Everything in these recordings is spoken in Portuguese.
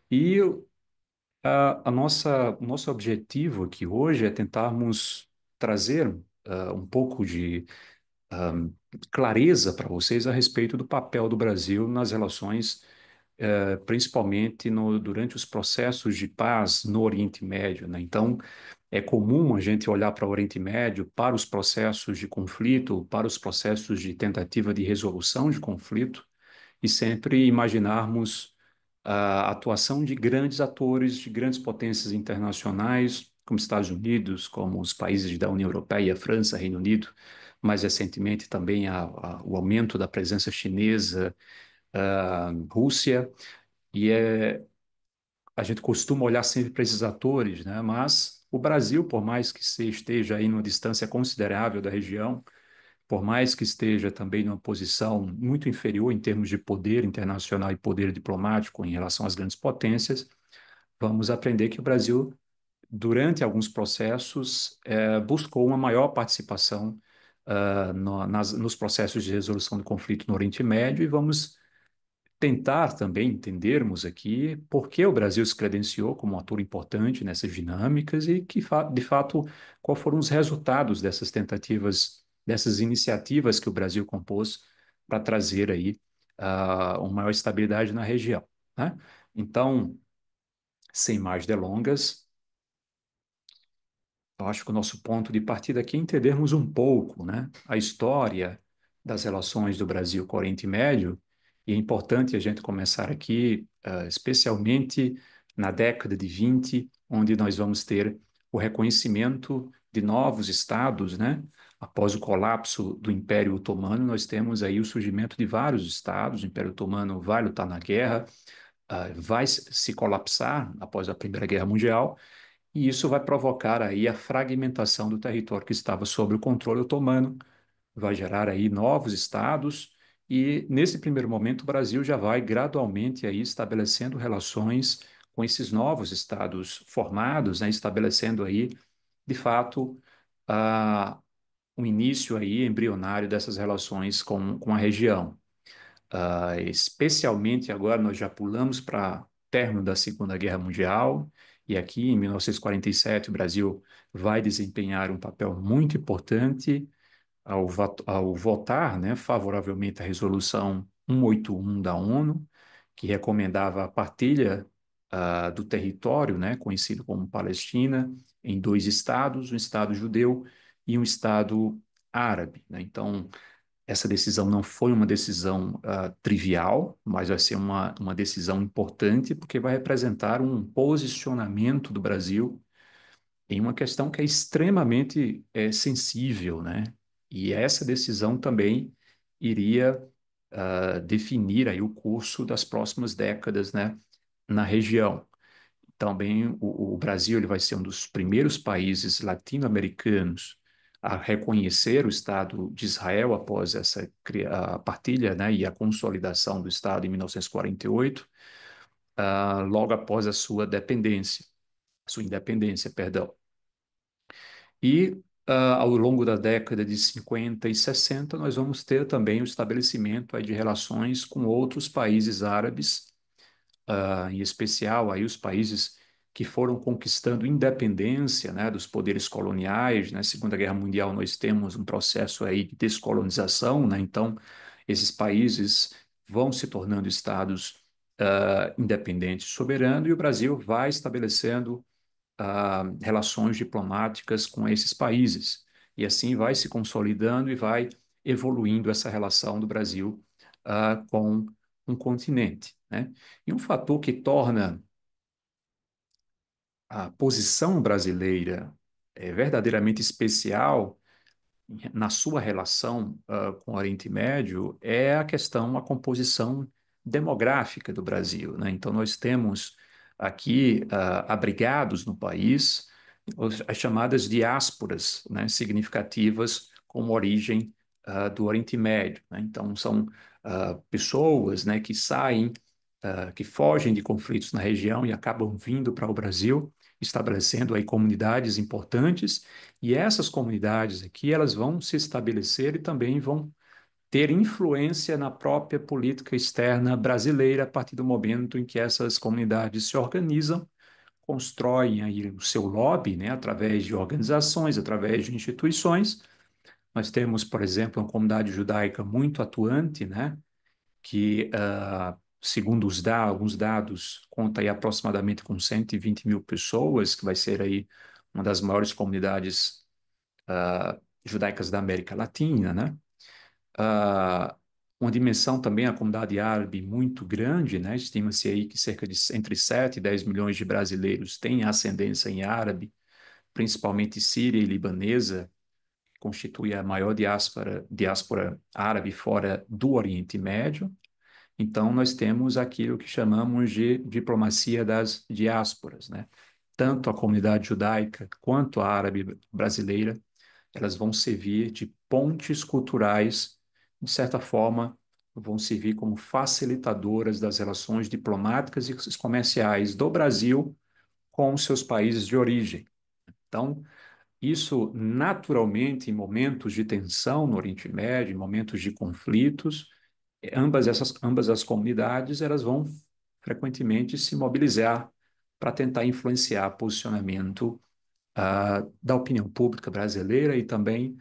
E o nosso objetivo aqui hoje é tentarmos trazer um pouco de ah, clareza para vocês a respeito do papel do Brasil nas relações, principalmente durante os processos de paz no Oriente Médio, né? Então, é comum a gente olhar para o Oriente Médio, para os processos de conflito, para os processos de tentativa de resolução de conflito, e sempre imaginarmos a atuação de grandes atores, de grandes potências internacionais, como Estados Unidos, como os países da União Europeia, França, Reino Unido, mais recentemente também o aumento da presença chinesa, Rússia, e a gente costuma olhar sempre para esses atores, né? Mas o Brasil, por mais que esteja aí numa distância considerável da região, por mais que esteja também numa posição muito inferior em termos de poder internacional e poder diplomático em relação às grandes potências, vamos aprender que o Brasil, durante alguns processos, buscou uma maior participação nos processos de resolução do conflito no Oriente Médio e vamos tentar também entendermos aqui por que o Brasil se credenciou como um ator importante nessas dinâmicas e de fato, quais foram os resultados dessas tentativas, dessas iniciativas que o Brasil compôs para trazer aí uma maior estabilidade na região, né? Então, sem mais delongas, eu acho que o nosso ponto de partida aqui é entendermos um pouco, né, a história das relações do Brasil com o Oriente Médio, e é importante a gente começar aqui, especialmente na década de 20, onde nós vamos ter o reconhecimento de novos estados, né? Após o colapso do Império Otomano, nós temos aí o surgimento de vários estados, o Império Otomano vai lutar na guerra, vai se colapsar após a Primeira Guerra Mundial, e isso vai provocar aí a fragmentação do território que estava sob o controle otomano, vai gerar aí novos estados, e nesse primeiro momento o Brasil já vai gradualmente aí estabelecendo relações com esses novos estados formados, né, estabelecendo aí, de fato, um início aí embrionário dessas relações com a região. Especialmente agora nós já pulamos para término da Segunda Guerra Mundial, e aqui em 1947 o Brasil vai desempenhar um papel muito importante ao votar, né, favoravelmente à Resolução 181 da ONU, que recomendava a partilha do território, né, conhecido como Palestina, em dois estados, um estado judeu e um estado árabe, né? Então, essa decisão não foi uma decisão trivial, mas vai ser uma decisão importante, porque vai representar um posicionamento do Brasil em uma questão que é extremamente sensível, né? E essa decisão também iria definir aí o curso das próximas décadas, né, na região. Também o Brasil ele vai ser um dos primeiros países latino-americanos a reconhecer o Estado de Israel após a partilha, né, e a consolidação do Estado em 1948, logo após a sua independência, perdão. E ao longo da década de 50 e 60, nós vamos ter também o estabelecimento aí de relações com outros países árabes, em especial aí os países que foram conquistando independência, né, dos poderes coloniais. Na Segunda Guerra Mundial nós temos um processo aí de descolonização, né? Então esses países vão se tornando estados independentes, soberanos, e o Brasil vai estabelecendo relações diplomáticas com esses países. E assim vai se consolidando e vai evoluindo essa relação do Brasil com um continente, né? E um fator que torna a posição brasileira verdadeiramente especial na sua relação com o Oriente Médio é a questão, a composição demográfica do Brasil, né? Então, nós temos aqui abrigados no país as chamadas diásporas, né, significativas com origem do Oriente Médio, né? Então, são pessoas, né, que saem, que fogem de conflitos na região e acabam vindo para o Brasil, estabelecendo aí comunidades importantes, e essas comunidades aqui, elas vão se estabelecer e também vão ter influência na própria política externa brasileira a partir do momento em que essas comunidades se organizam, constroem aí o seu lobby, né, através de organizações, através de instituições. Nós temos, por exemplo, uma comunidade judaica muito atuante, né, que, segundo alguns dados, conta aí aproximadamente com 120 mil pessoas, que vai ser aí uma das maiores comunidades judaicas da América Latina, né? Ah, uma dimensão também, a comunidade árabe muito grande, né? Estima-se aí que cerca de entre 7 e 10 milhões de brasileiros têm ascendência em árabe, principalmente síria e libanesa, que constitui a maior diáspora árabe fora do Oriente Médio. Então, nós temos aquilo que chamamos de diplomacia das diásporas, né? Tanto a comunidade judaica quanto a árabe brasileira, elas vão servir de pontes culturais, de certa forma, vão servir como facilitadoras das relações diplomáticas e comerciais do Brasil com os seus países de origem. Então, isso naturalmente, em momentos de tensão no Oriente Médio, em momentos de conflitos, ambas as comunidades elas vão frequentemente se mobilizar para tentar influenciar posicionamento da opinião pública brasileira e também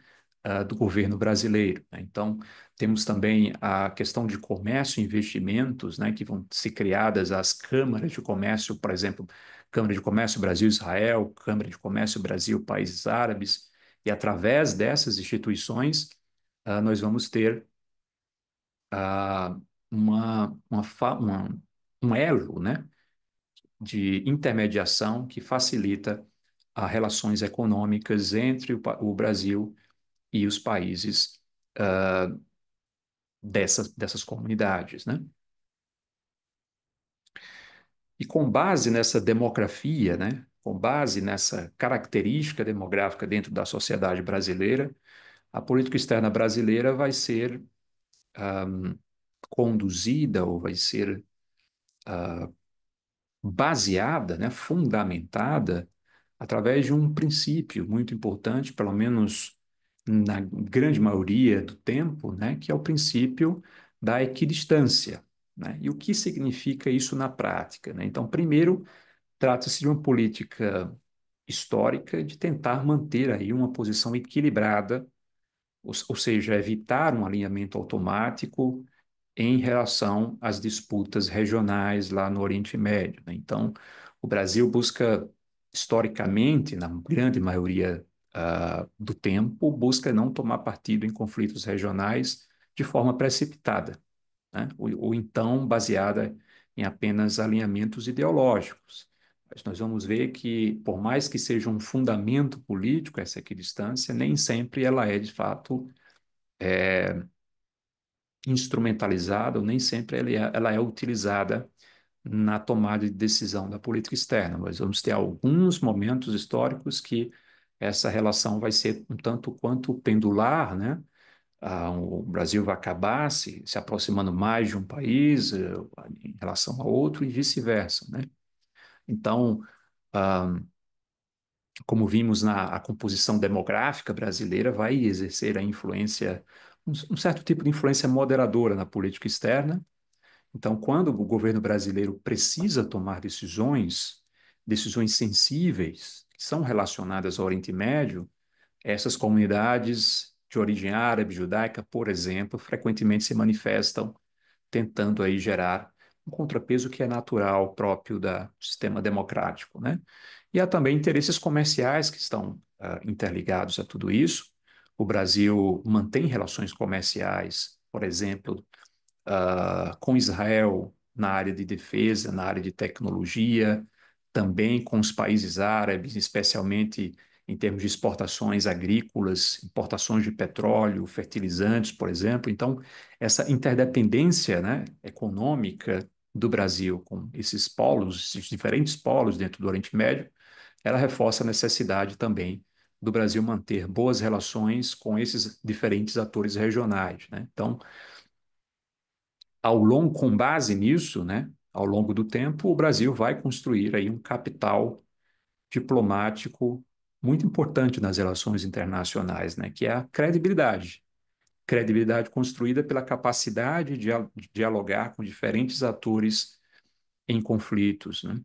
do governo brasileiro, né? Então, temos também a questão de comércio e investimentos, né, que vão ser criadas as câmaras de comércio, por exemplo, Câmara de Comércio Brasil-Israel, Câmara de Comércio Brasil-Países Árabes, e através dessas instituições, nós vamos ter ah, um elo, né, de intermediação que facilita as relações econômicas entre o Brasil e os países dessas comunidades, né? E com base nessa demografia, né? Com base nessa característica demográfica dentro da sociedade brasileira, a política externa brasileira vai ser conduzida ou vai ser baseada, né, fundamentada através de um princípio muito importante, pelo menos na grande maioria do tempo, né, que é o princípio da equidistância, né? E o que significa isso na prática, né? Então, primeiro, trata-se de uma política histórica de tentar manter aí uma posição equilibrada, ou seja, evitar um alinhamento automático em relação às disputas regionais lá no Oriente Médio, né? Então, o Brasil busca, historicamente, na grande maioria do tempo, busca não tomar partido em conflitos regionais de forma precipitada, né? Ou então baseada em apenas alinhamentos ideológicos. Mas nós vamos ver que, por mais que seja um fundamento político essa equidistância, nem sempre ela é, de fato, instrumentalizada, ou nem sempre ela é utilizada na tomada de decisão da política externa. Nós vamos ter alguns momentos históricos que essa relação vai ser um tanto quanto pendular, né? O Brasil vai acabar se aproximando mais de um país em relação a outro e vice-versa, né? Então, ah, como vimos a composição demográfica brasileira vai exercer a influência, um certo tipo de influência moderadora na política externa. Então, quando o governo brasileiro precisa tomar decisões sensíveis, que são relacionadas ao Oriente Médio, essas comunidades de origem árabe, judaica, por exemplo, frequentemente se manifestam tentando aí gerar um contrapeso que é natural, próprio do sistema democrático, né? E há também interesses comerciais que estão interligados a tudo isso. O Brasil mantém relações comerciais, por exemplo, com Israel na área de defesa, na área de tecnologia, também com os países árabes, especialmente em termos de exportações agrícolas, importações de petróleo, fertilizantes, por exemplo. Então, essa interdependência, né, econômica do Brasil com esses polos, esses diferentes polos dentro do Oriente Médio, ela reforça a necessidade também do Brasil manter boas relações com esses diferentes atores regionais, né? Então, com base nisso, né, ao longo do tempo, o Brasil vai construir aí um capital diplomático muito importante nas relações internacionais, né, que é a credibilidade. credibilidade construída pela capacidade de dialogar com diferentes atores em conflitos, né?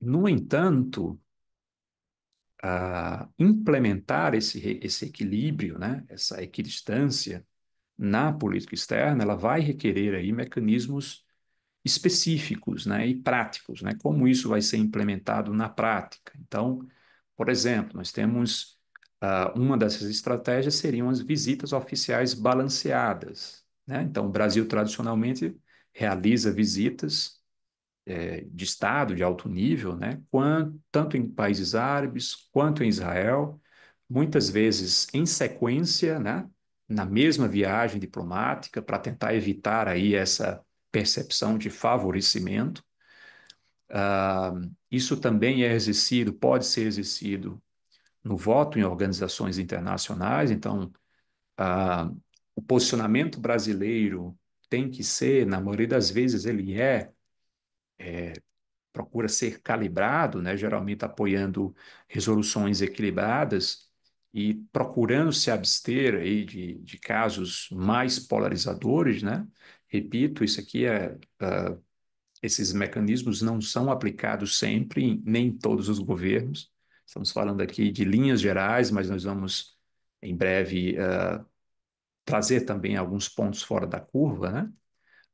No entanto, implementar esse equilíbrio, né, essa equidistância na política externa, ela vai requerer aí mecanismos específicos, né, e práticos, né? Como isso vai ser implementado na prática? Então, por exemplo, nós temos uma dessas estratégias seriam as visitas oficiais balanceadas, né? Então, o Brasil tradicionalmente realiza visitas de Estado de alto nível, né? Tanto em países árabes quanto em Israel, muitas vezes em sequência, né? Na mesma viagem diplomática, para tentar evitar aí essa percepção de favorecimento. Isso também é exercido, pode ser exercido no voto em organizações internacionais. Então, ah, o posicionamento brasileiro tem que ser, na maioria das vezes, ele procura ser calibrado, né, geralmente apoiando resoluções equilibradas e procurando se abster aí de casos mais polarizadores, né? Repito, isso aqui esses mecanismos não são aplicados sempre, nem em todos os governos. Estamos falando aqui de linhas gerais, mas nós vamos em breve trazer também alguns pontos fora da curva, né?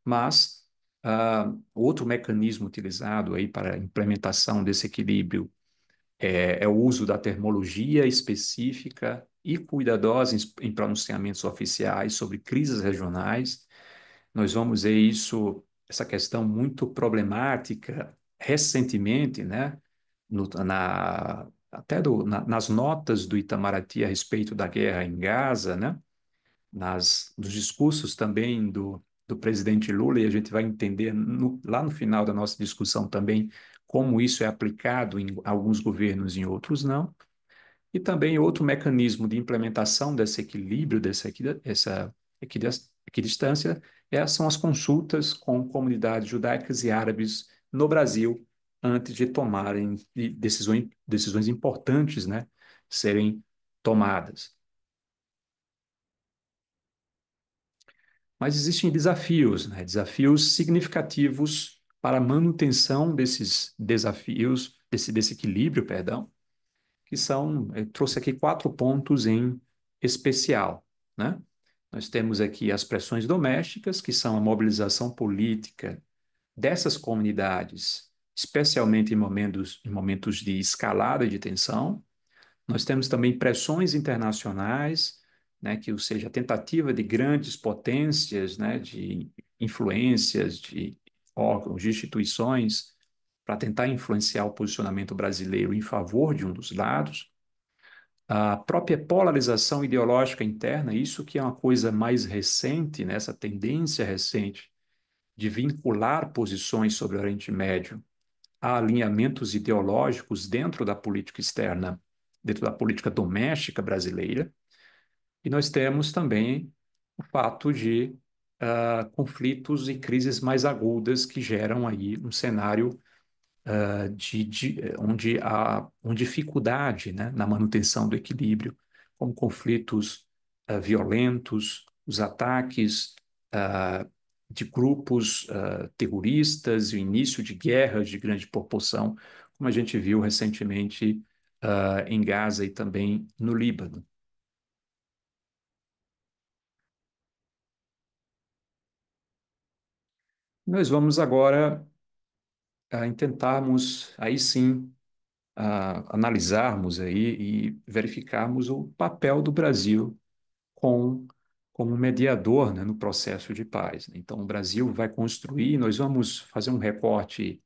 Mas outro mecanismo utilizado aí para a implementação desse equilíbrio é o uso da termologia específica e cuidadosa em pronunciamentos oficiais sobre crises regionais. Nós vamos ver essa questão muito problemática recentemente, né? Nas notas do Itamaraty a respeito da guerra em Gaza, né? Nos discursos também do presidente Lula, e a gente vai entender lá no final da nossa discussão também como isso é aplicado em alguns governos e em outros não. E também outro mecanismo de implementação desse equilíbrio, essa equidistância, são as consultas com comunidades judaicas e árabes no Brasil, antes de tomarem decisões importantes, né, serem tomadas. Mas existem desafios, né? Desafios significativos para a manutenção desses desafios, desse equilíbrio, perdão, que são, eu trouxe aqui 4 pontos em especial, né? Nós temos aqui as pressões domésticas, que são a mobilização política dessas comunidades, especialmente em momentos de escalada de tensão. Nós temos também pressões internacionais, né, que ou seja, a tentativa de grandes potências, né, de influências de órgãos, de instituições, para tentar influenciar o posicionamento brasileiro em favor de um dos lados. A própria polarização ideológica interna, isso que é uma coisa mais recente, né, essa tendência recente de vincular posições sobre o Oriente Médio a alinhamentos ideológicos dentro da política externa, dentro da política doméstica brasileira. E nós temos também o fato de conflitos e crises mais agudas que geram aí um cenário onde há uma dificuldade, né, na manutenção do equilíbrio, como conflitos violentos, os ataques de grupos terroristas, o início de guerras de grande proporção, como a gente viu recentemente em Gaza e também no Líbano. Nós vamos agora tentarmos, aí sim, analisarmos aí e verificarmos o papel do Brasil com, como mediador, né, no processo de paz. Então, o Brasil vai construir, nós vamos fazer um recorte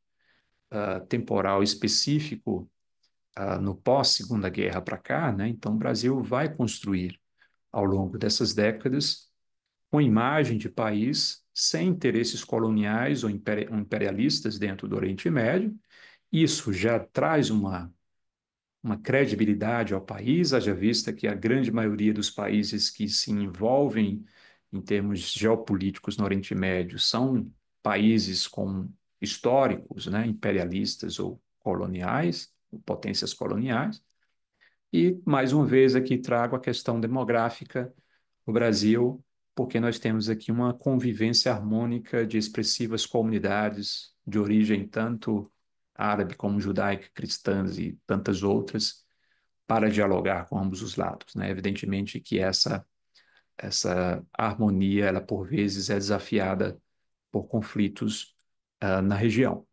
temporal específico no pós-Segunda Guerra para cá, né? Então, o Brasil vai construir, ao longo dessas décadas, uma imagem de país sem interesses coloniais ou imperialistas dentro do Oriente Médio. Isso já traz uma credibilidade ao país, haja vista que a grande maioria dos países que se envolvem em termos geopolíticos no Oriente Médio são países com históricos, né, imperialistas ou coloniais, potências coloniais. E, mais uma vez, aqui trago a questão demográfica do Brasil, porque nós temos aqui uma convivência harmônica de expressivas comunidades de origem tanto árabe como judaica, cristãs e tantas outras, para dialogar com ambos os lados, né? Evidentemente que essa harmonia, ela por vezes é desafiada por conflitos na região.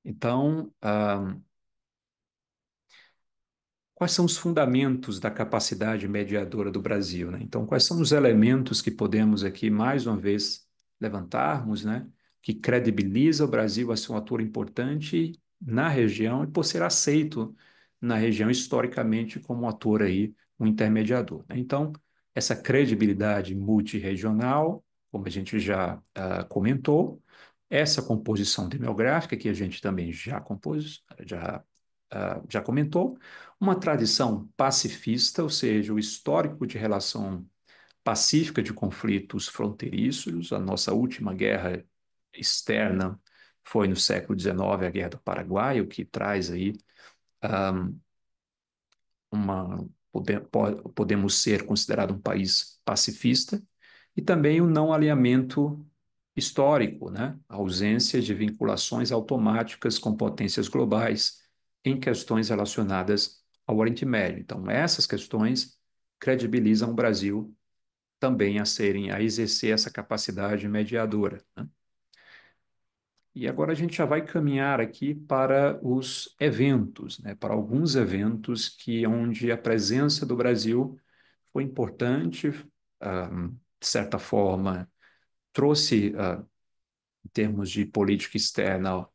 Então, quais são os fundamentos da capacidade mediadora do Brasil, né? Então, quais são os elementos que podemos aqui, mais uma vez, levantarmos, né? Que credibiliza o Brasil a ser um ator importante na região e por ser aceito na região historicamente como um ator aí, um intermediador, né? Então, essa credibilidade multirregional, como a gente já comentou, essa composição demográfica que a gente também já comentou, uma tradição pacifista, ou seja, o histórico de relação pacífica de conflitos fronteiriços. A nossa última guerra externa foi no século XIX, a Guerra do Paraguai, o que traz aí podemos ser considerado um país pacifista, e também o não alinhamento histórico, né? A ausência de vinculações automáticas com potências globais em questões relacionadas ao Oriente Médio. Então, essas questões credibilizam o Brasil também a exercer essa capacidade mediadora, né? E agora a gente já vai caminhar aqui para os eventos, né? Para alguns eventos que onde a presença do Brasil foi importante, de certa forma, trouxe, em termos de política externa,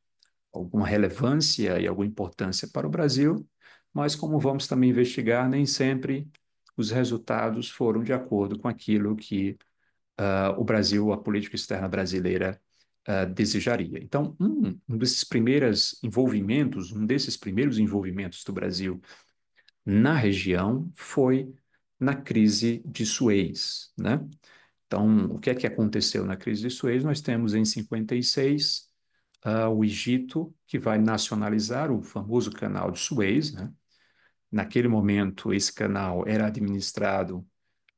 alguma relevância e alguma importância para o Brasil, mas como vamos também investigar, nem sempre os resultados foram de acordo com aquilo que o Brasil, a política externa brasileira, desejaria. Então, um desses primeiros envolvimentos do Brasil na região foi na crise de Suez, né? Então, o que é que aconteceu na crise de Suez? Nós temos em 56 o Egito, que vai nacionalizar o famoso canal de Suez, né? Naquele momento, esse canal era administrado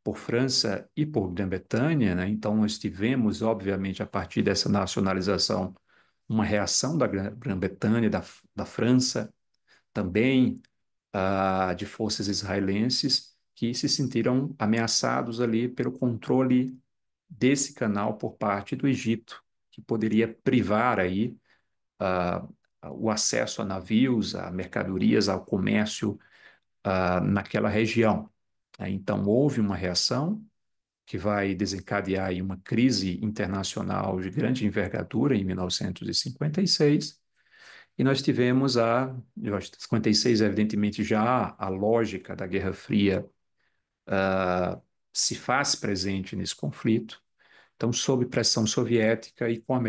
por França e por Grã-Bretanha, né? Então, nós tivemos, obviamente, a partir dessa nacionalização, uma reação da Grã-Bretanha, da França, também de forças israelenses, que se sentiram ameaçados ali pelo controle desse canal por parte do Egito, que poderia privar aí ah, o acesso a navios, a mercadorias, ao comércio naquela região. Então, houve uma reação que vai desencadear aí uma crise internacional de grande envergadura em 1956, e nós tivemos eu acho que 56, evidentemente, já a lógica da Guerra Fria se faz presente nesse conflito. Então, sob pressão soviética e com a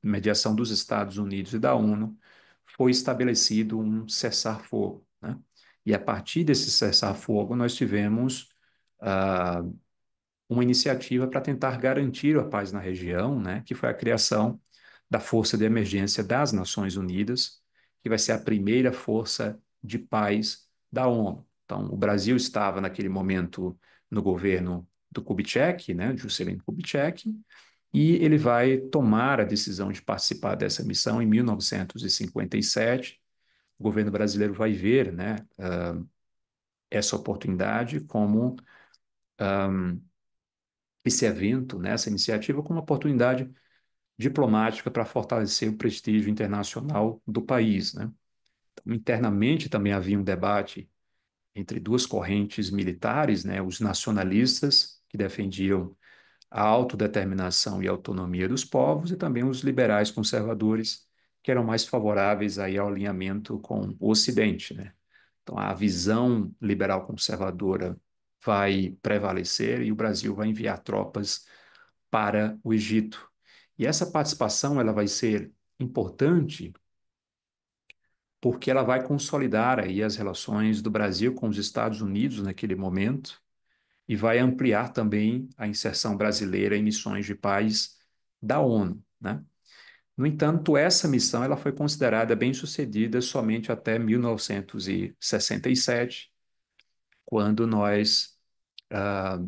mediação dos Estados Unidos e da ONU, foi estabelecido um cessar-fogo, né? E a partir desse cessar-fogo, nós tivemos ah, uma iniciativa para tentar garantir a paz na região, né? Que foi a criação da Força de Emergência das Nações Unidas, que vai ser a primeira força de paz da ONU. Então, o Brasil estava, naquele momento, no governo do Kubitschek, né? Juscelino Kubitschek, e ele vai tomar a decisão de participar dessa missão em 1957. O governo brasileiro vai ver, né, essa oportunidade como esse evento, né, essa iniciativa, como uma oportunidade diplomática para fortalecer o prestígio internacional do país, né? Então, internamente também havia um debate entre duas correntes militares, né, os nacionalistas, que defendiam a autodeterminação e autonomia dos povos, e também os liberais conservadores, que eram mais favoráveis aí ao alinhamento com o Ocidente, né? Então, a visão liberal conservadora vai prevalecer e o Brasil vai enviar tropas para o Egito. E essa participação ela vai ser importante porque ela vai consolidar aí as relações do Brasil com os Estados Unidos naquele momento e vai ampliar também a inserção brasileira em missões de paz da ONU, né? No entanto, essa missão ela foi considerada bem-sucedida somente até 1967, quando nós, ah,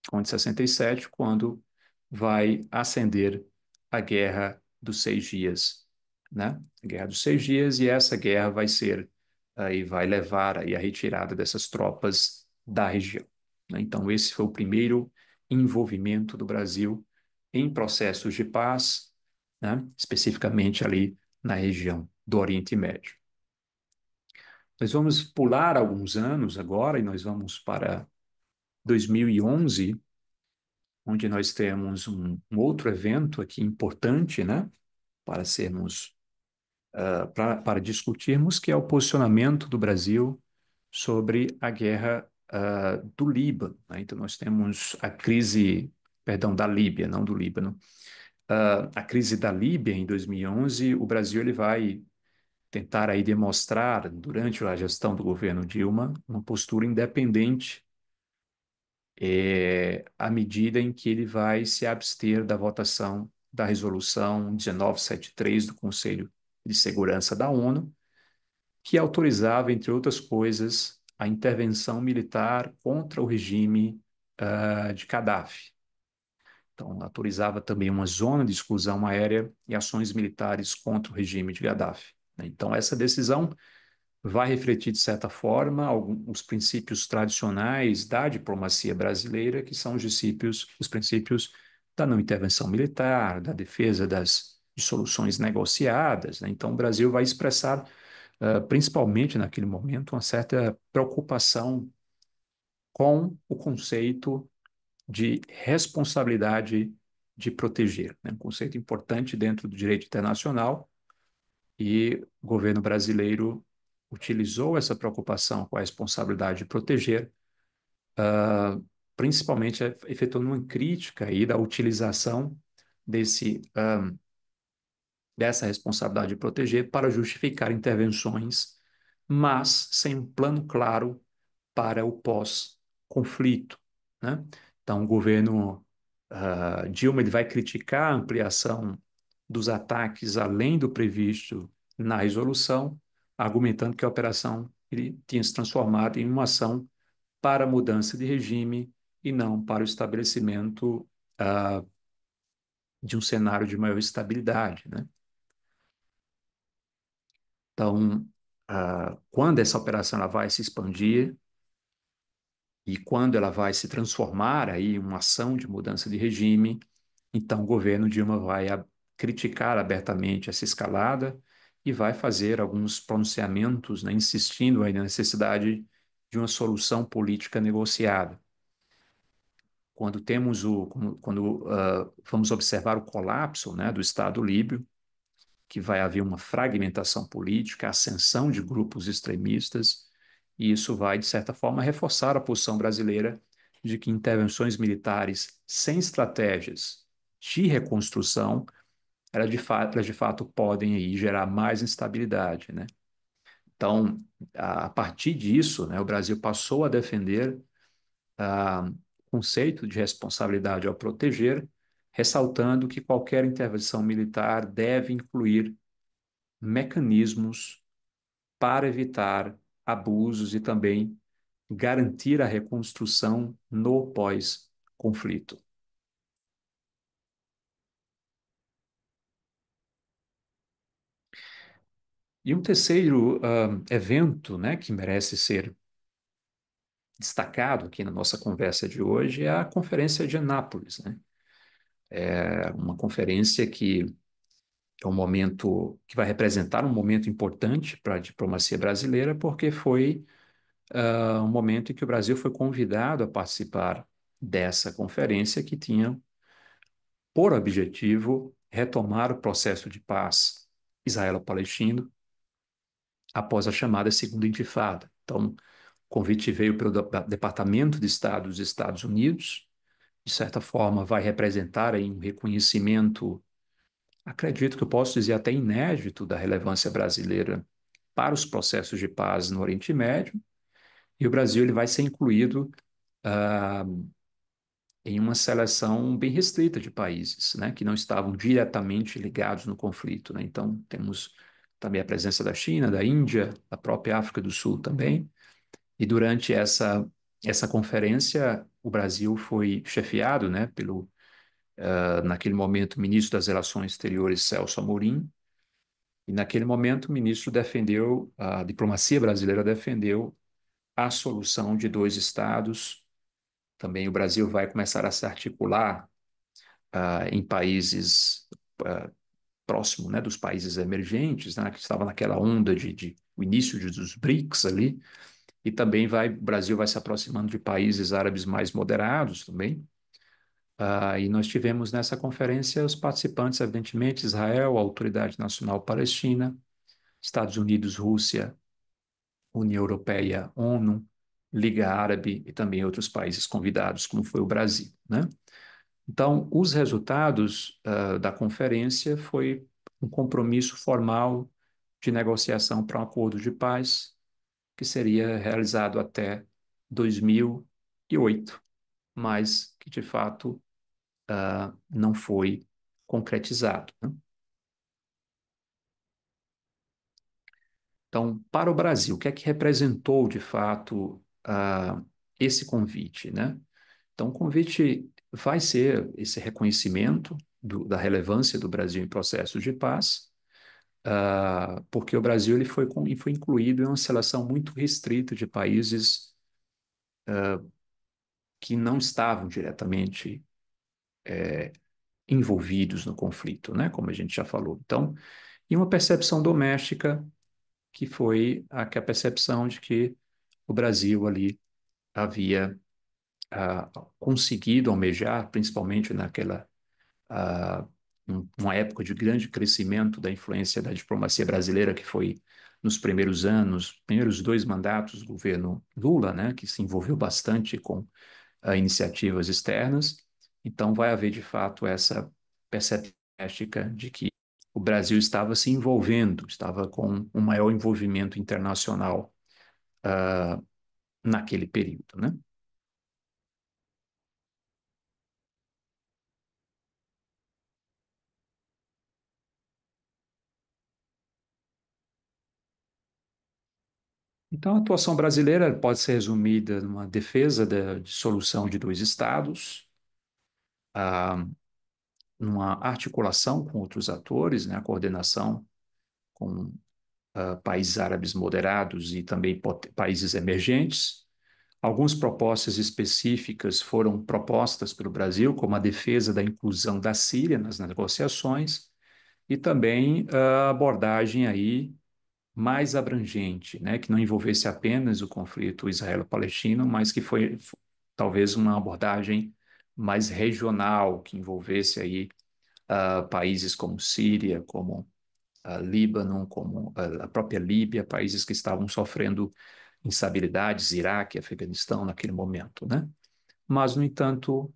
quando 67, quando vai ascender a Guerra dos Seis Dias, né? A Guerra dos Seis Dias, e essa guerra vai ser aí vai levar aí a retirada dessas tropas da região, né? Então esse foi o primeiro envolvimento do Brasil em processos de paz, né? Especificamente ali na região do Oriente Médio. Nós vamos pular alguns anos agora e nós vamos para 2011, onde nós temos um outro evento aqui importante, né, para sermos, para discutirmos, que é o posicionamento do Brasil sobre a guerra do Líbano, né? Então nós temos a crise, perdão, da Líbia, não do Líbano. A crise da Líbia em 2011, o Brasil ele vai tentar aí demonstrar, durante a gestão do governo Dilma, uma postura independente à medida em que ele vai se abster da votação da resolução 1973 do Conselho de Segurança da ONU, que autorizava, entre outras coisas, a intervenção militar contra o regime de Gaddafi. Então, autorizava também uma zona de exclusão aérea e ações militares contra o regime de Gaddafi, né? Então, essa decisão vai refletir, de certa forma, alguns princípios tradicionais da diplomacia brasileira, que são os princípios da não intervenção militar, da defesa de soluções negociadas, né? Então, o Brasil vai expressar, principalmente naquele momento, uma certa preocupação com o conceito de responsabilidade de proteger, né? Um conceito importante dentro do direito internacional, e o governo brasileiro utilizou essa preocupação com a responsabilidade de proteger, principalmente efetuando uma crítica aí da utilização desse, dessa responsabilidade de proteger para justificar intervenções, mas sem um plano claro para o pós-conflito, né? Então, o governo Dilma ele vai criticar a ampliação dos ataques além do previsto na resolução, argumentando que a operação ele tinha se transformado em uma ação para a mudança de regime e não para o estabelecimento de um cenário de maior estabilidade, né? Então, quando essa operação ela vai se expandir e quando ela vai se transformar aí em uma ação de mudança de regime, então o governo Dilma vai criticar abertamente essa escalada e vai fazer alguns pronunciamentos, né, insistindo aí na necessidade de uma solução política negociada. Quando temos vamos observar o colapso, né, do Estado líbio, que vai haver uma fragmentação política, ascensão de grupos extremistas, e isso vai, de certa forma, reforçar a posição brasileira de que intervenções militares sem estratégias de reconstrução, elas de fato podem aí gerar mais instabilidade, né? Então, a partir disso, né, o Brasil passou a defender o conceito de responsabilidade ao proteger, ressaltando que qualquer intervenção militar deve incluir mecanismos para evitar abusos e também garantir a reconstrução no pós-conflito. E um terceiro evento, né, que merece ser destacado aqui na nossa conversa de hoje é a Conferência de Anápolis, né? É uma conferência que é um momento que vai representar um momento importante para a diplomacia brasileira, porque foi um momento em que o Brasil foi convidado a participar dessa conferência que tinha por objetivo retomar o processo de paz israelo-palestino após a chamada Segunda Intifada. Então, o convite veio pelo Departamento de Estado dos Estados Unidos, de certa forma vai representar aí um reconhecimento, acredito que eu posso dizer até inédito, da relevância brasileira para os processos de paz no Oriente Médio, e o Brasil ele vai ser incluído em uma seleção bem restrita de países, né, que não estavam diretamente ligados no conflito, né? Então, temos também a presença da China, da Índia, da própria África do Sul também. E durante essa conferência, o Brasil foi chefiado, né, pelo, naquele momento, ministro das Relações Exteriores, Celso Amorim. E naquele momento, o ministro defendeu, a diplomacia brasileira defendeu a solução de dois estados. Também o Brasil vai começar a se articular em países próximo, né, dos países emergentes, né, que estavam naquela onda de o início dos BRICS ali, e também o Brasil vai se aproximando de países árabes mais moderados também. E nós tivemos nessa conferência os participantes, evidentemente, Israel, a Autoridade Nacional Palestina, Estados Unidos, Rússia, União Europeia, ONU, Liga Árabe e também outros países convidados, como foi o Brasil, né? Então, os resultados da conferência foi um compromisso formal de negociação para um acordo de paz que seria realizado até 2008, mas que de fato não foi concretizado, né? Então, para o Brasil, o que é que representou de fato esse convite, né? Então, o convite vai ser esse reconhecimento da relevância do Brasil em processos de paz, porque o Brasil ele foi incluído em uma seleção muito restrita de países que não estavam diretamente envolvidos no conflito, né? Como a gente já falou. Então, e uma percepção doméstica que foi que a percepção de que o Brasil ali havia conseguido almejar, principalmente naquela ah, uma época de grande crescimento da influência da diplomacia brasileira, que foi nos primeiros anos, primeiros dois mandatos do governo Lula, né, que se envolveu bastante com iniciativas externas. Então, vai haver, de fato, essa percepção de que o Brasil estava se envolvendo, estava com um maior envolvimento internacional naquele período, né? Então, a atuação brasileira pode ser resumida numa defesa de solução de dois estados, ah, numa articulação com outros atores, né, a coordenação com países árabes moderados e também países emergentes. Algumas propostas específicas foram propostas pelo Brasil, como a defesa da inclusão da Síria nas negociações e também a abordagem aí mais abrangente, né, que não envolvesse apenas o conflito israelo-palestino, mas que foi talvez uma abordagem mais regional, que envolvesse aí países como Síria, como Líbano, como a própria Líbia, países que estavam sofrendo instabilidades, Iraque, Afeganistão naquele momento, né? Mas, no entanto,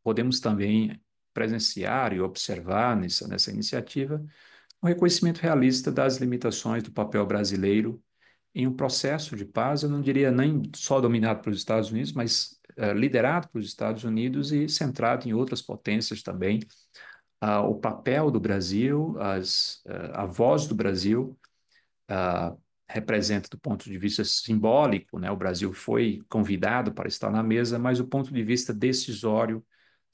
podemos também presenciar e observar nessa iniciativa o reconhecimento realista das limitações do papel brasileiro em um processo de paz, eu não diria nem só dominado pelos Estados Unidos, mas liderado pelos Estados Unidos e centrado em outras potências também. O papel do Brasil, a voz do Brasil representa do ponto de vista simbólico, né? O Brasil foi convidado para estar na mesa, mas do ponto de vista decisório,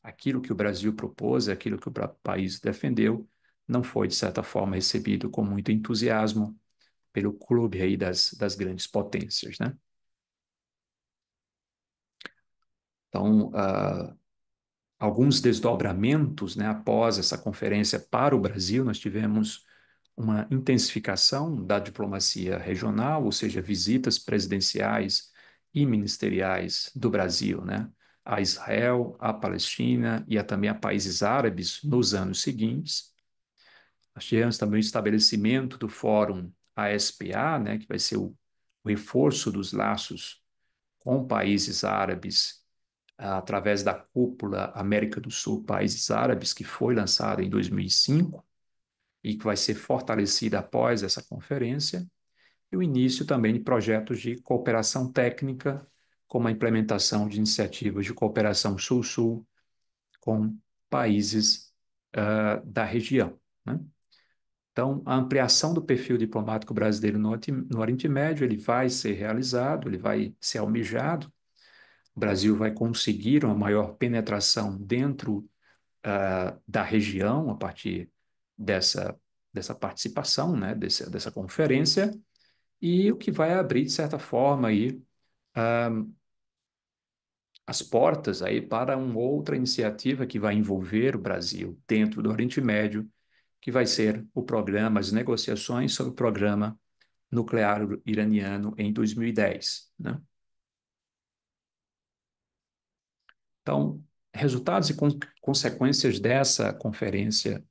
aquilo que o Brasil propôs, aquilo que o país defendeu, não foi, de certa forma, recebido com muito entusiasmo pelo clube aí das grandes potências, né? Então, alguns desdobramentos, né, após essa conferência para o Brasil, nós tivemos uma intensificação da diplomacia regional, ou seja, visitas presidenciais e ministeriais do Brasil, né, a Israel, a Palestina e também a países árabes nos anos seguintes. Nós tivemos também o estabelecimento do Fórum ASPA, né, que vai ser o reforço dos laços com países árabes através da cúpula América do Sul, países árabes, que foi lançada em 2005 e que vai ser fortalecida após essa conferência, e o início também de projetos de cooperação técnica como a implementação de iniciativas de cooperação Sul-Sul com países da região, né? Então, a ampliação do perfil diplomático brasileiro no Oriente Médio, ele vai ser realizado, ele vai ser almejado. O Brasil vai conseguir uma maior penetração dentro da região a partir dessa, dessa participação, né, dessa conferência, e o que vai abrir, de certa forma, aí, as portas aí para uma outra iniciativa que vai envolver o Brasil dentro do Oriente Médio, que vai ser o programa, as negociações sobre o programa nuclear iraniano em 2010, né? Então, resultados e consequências dessa conferência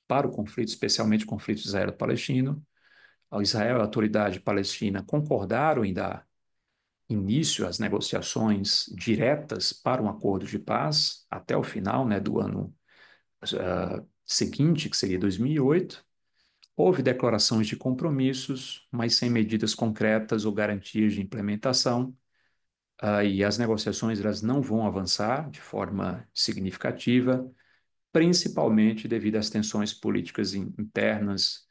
para o conflito, especialmente o conflito israelo-palestino. A Israel e a autoridade palestina concordaram em dar início às negociações diretas para um acordo de paz até o final, né, do ano seguinte, que seria 2008. Houve declarações de compromissos, mas sem medidas concretas ou garantias de implementação. E as negociações elas não vão avançar de forma significativa, principalmente devido às tensões políticas internas.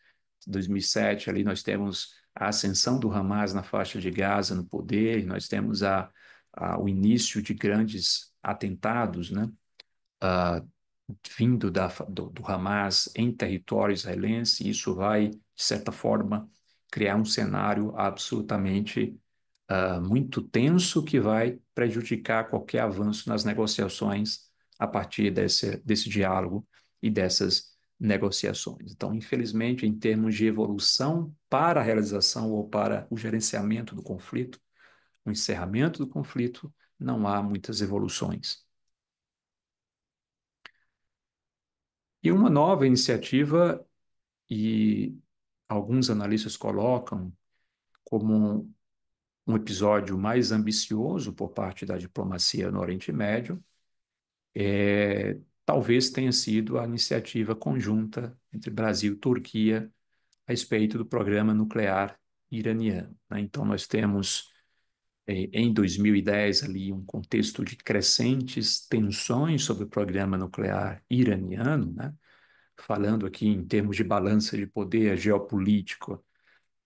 Em 2007, ali nós temos a ascensão do Hamas na faixa de Gaza no poder, nós temos o início de grandes atentados, né? Vindo do Hamas em território israelense, isso vai, de certa forma, criar um cenário absolutamente muito tenso que vai prejudicar qualquer avanço nas negociações a partir desse diálogo e dessas negociações. Então, infelizmente, em termos de evolução para a realização ou para o gerenciamento do conflito, o encerramento do conflito, não há muitas evoluções. E uma nova iniciativa, e alguns analistas colocam como um episódio mais ambicioso por parte da diplomacia no Oriente Médio, talvez tenha sido a iniciativa conjunta entre Brasil e Turquia a respeito do programa nuclear iraniano, né? Então, nós temos, em 2010, ali um contexto de crescentes tensões sobre o programa nuclear iraniano, né? Falando aqui em termos de balança de poder geopolítico,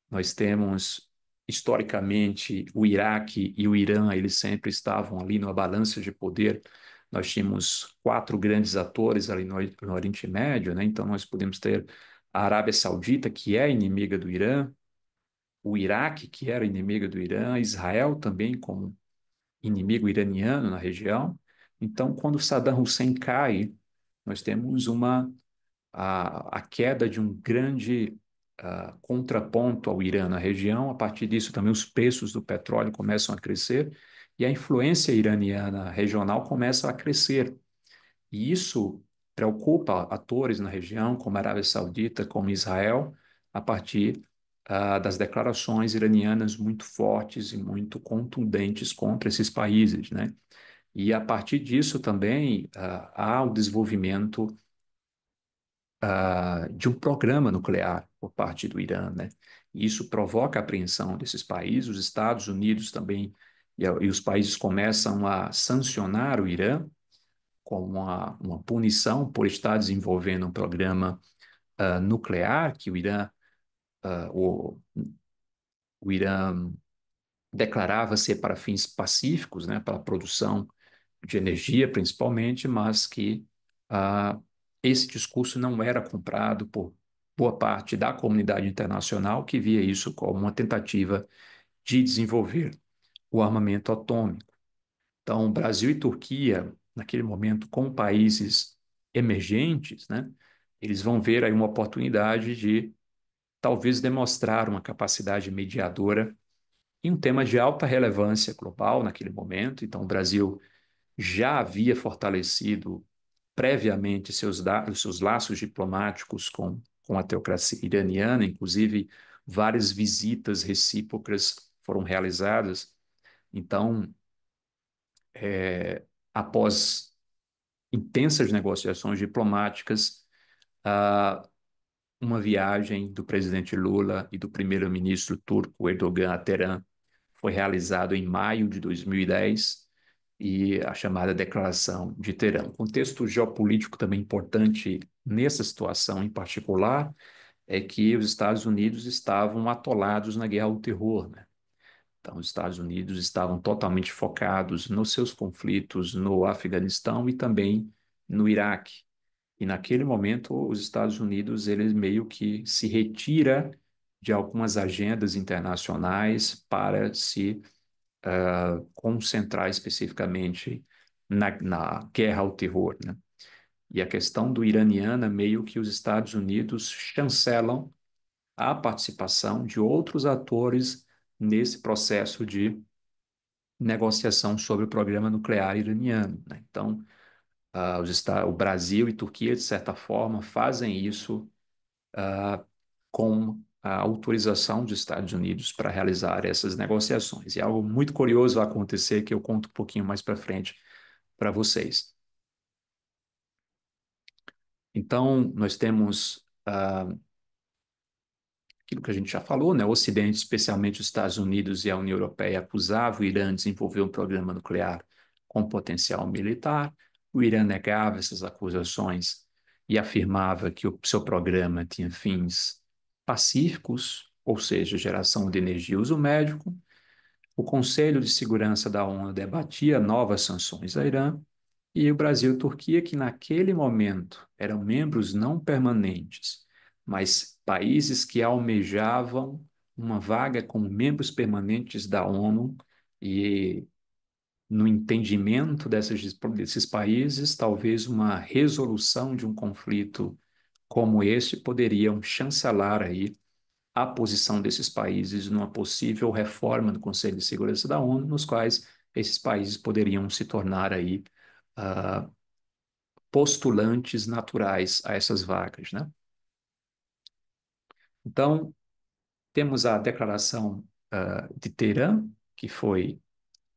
nós temos, historicamente, o Iraque e o Irã, eles sempre estavam ali numa balança de poder. Nós tínhamos quatro grandes atores ali no Oriente Médio, né? Então, nós podemos ter a Arábia Saudita, que é inimiga do Irã, o Iraque, que era inimiga do Irã, Israel também como inimigo iraniano na região. Então, quando Saddam Hussein cai, nós temos a queda de um grande contraponto ao Irã na região. A partir disso, também os preços do petróleo começam a crescer e a influência iraniana regional começa a crescer. E isso preocupa atores na região, como a Arábia Saudita, como Israel, a partir das declarações iranianas muito fortes e muito contundentes contra esses países, né? E a partir disso também há o desenvolvimento de um programa nuclear por parte do Irã, né? E isso provoca a apreensão desses países, os Estados Unidos também, e os países começam a sancionar o Irã com uma punição por estar desenvolvendo um programa nuclear que o Irã declarava ser para fins pacíficos, né, para a produção de energia principalmente, mas que ah, esse discurso não era comprado por boa parte da comunidade internacional, que via isso como uma tentativa de desenvolver o armamento atômico. Então, Brasil e Turquia, naquele momento, como países emergentes, né, eles vão ver aí uma oportunidade de talvez demonstrar uma capacidade mediadora em um tema de alta relevância global naquele momento. Então, o Brasil já havia fortalecido previamente seus laços diplomáticos com a teocracia iraniana, inclusive várias visitas recíprocas foram realizadas. Então, após intensas negociações diplomáticas, ah, uma viagem do presidente Lula e do primeiro-ministro turco Erdogan a Teherã foi realizado em maio de 2010 e a chamada Declaração de Teherã. Um contexto geopolítico também importante nessa situação em particular é que os Estados Unidos estavam atolados na guerra ao terror, né? Então, os Estados Unidos estavam totalmente focados nos seus conflitos no Afeganistão e também no Iraque. E naquele momento, os Estados Unidos, eles meio que se retira de algumas agendas internacionais para se concentrar especificamente na guerra ao terror, né? E a questão do iraniana, meio que os Estados Unidos chancelam a participação de outros atores nesse processo de negociação sobre o programa nuclear iraniano, né? Então, o Brasil e Turquia, de certa forma, fazem isso com a autorização dos Estados Unidos para realizar essas negociações. E algo muito curioso vai acontecer que eu conto um pouquinho mais para frente para vocês. Então, nós temos aquilo que a gente já falou, né? O Ocidente, especialmente os Estados Unidos e a União Europeia, acusava o Irã de desenvolver um programa nuclear com potencial militar. O Irã negava essas acusações e afirmava que o seu programa tinha fins pacíficos, ou seja, geração de energia e uso médico. O Conselho de Segurança da ONU debatia novas sanções a Irã, e o Brasil e Turquia, que naquele momento eram membros não permanentes, mas países que almejavam uma vaga como membros permanentes da ONU, e no entendimento desses países, talvez uma resolução de um conflito como esse poderiam chancelar aí a posição desses países numa possível reforma do Conselho de Segurança da ONU, nos quais esses países poderiam se tornar aí uh, postulantes naturais a essas vagas, né? Então, temos a Declaração de Teherã, que foi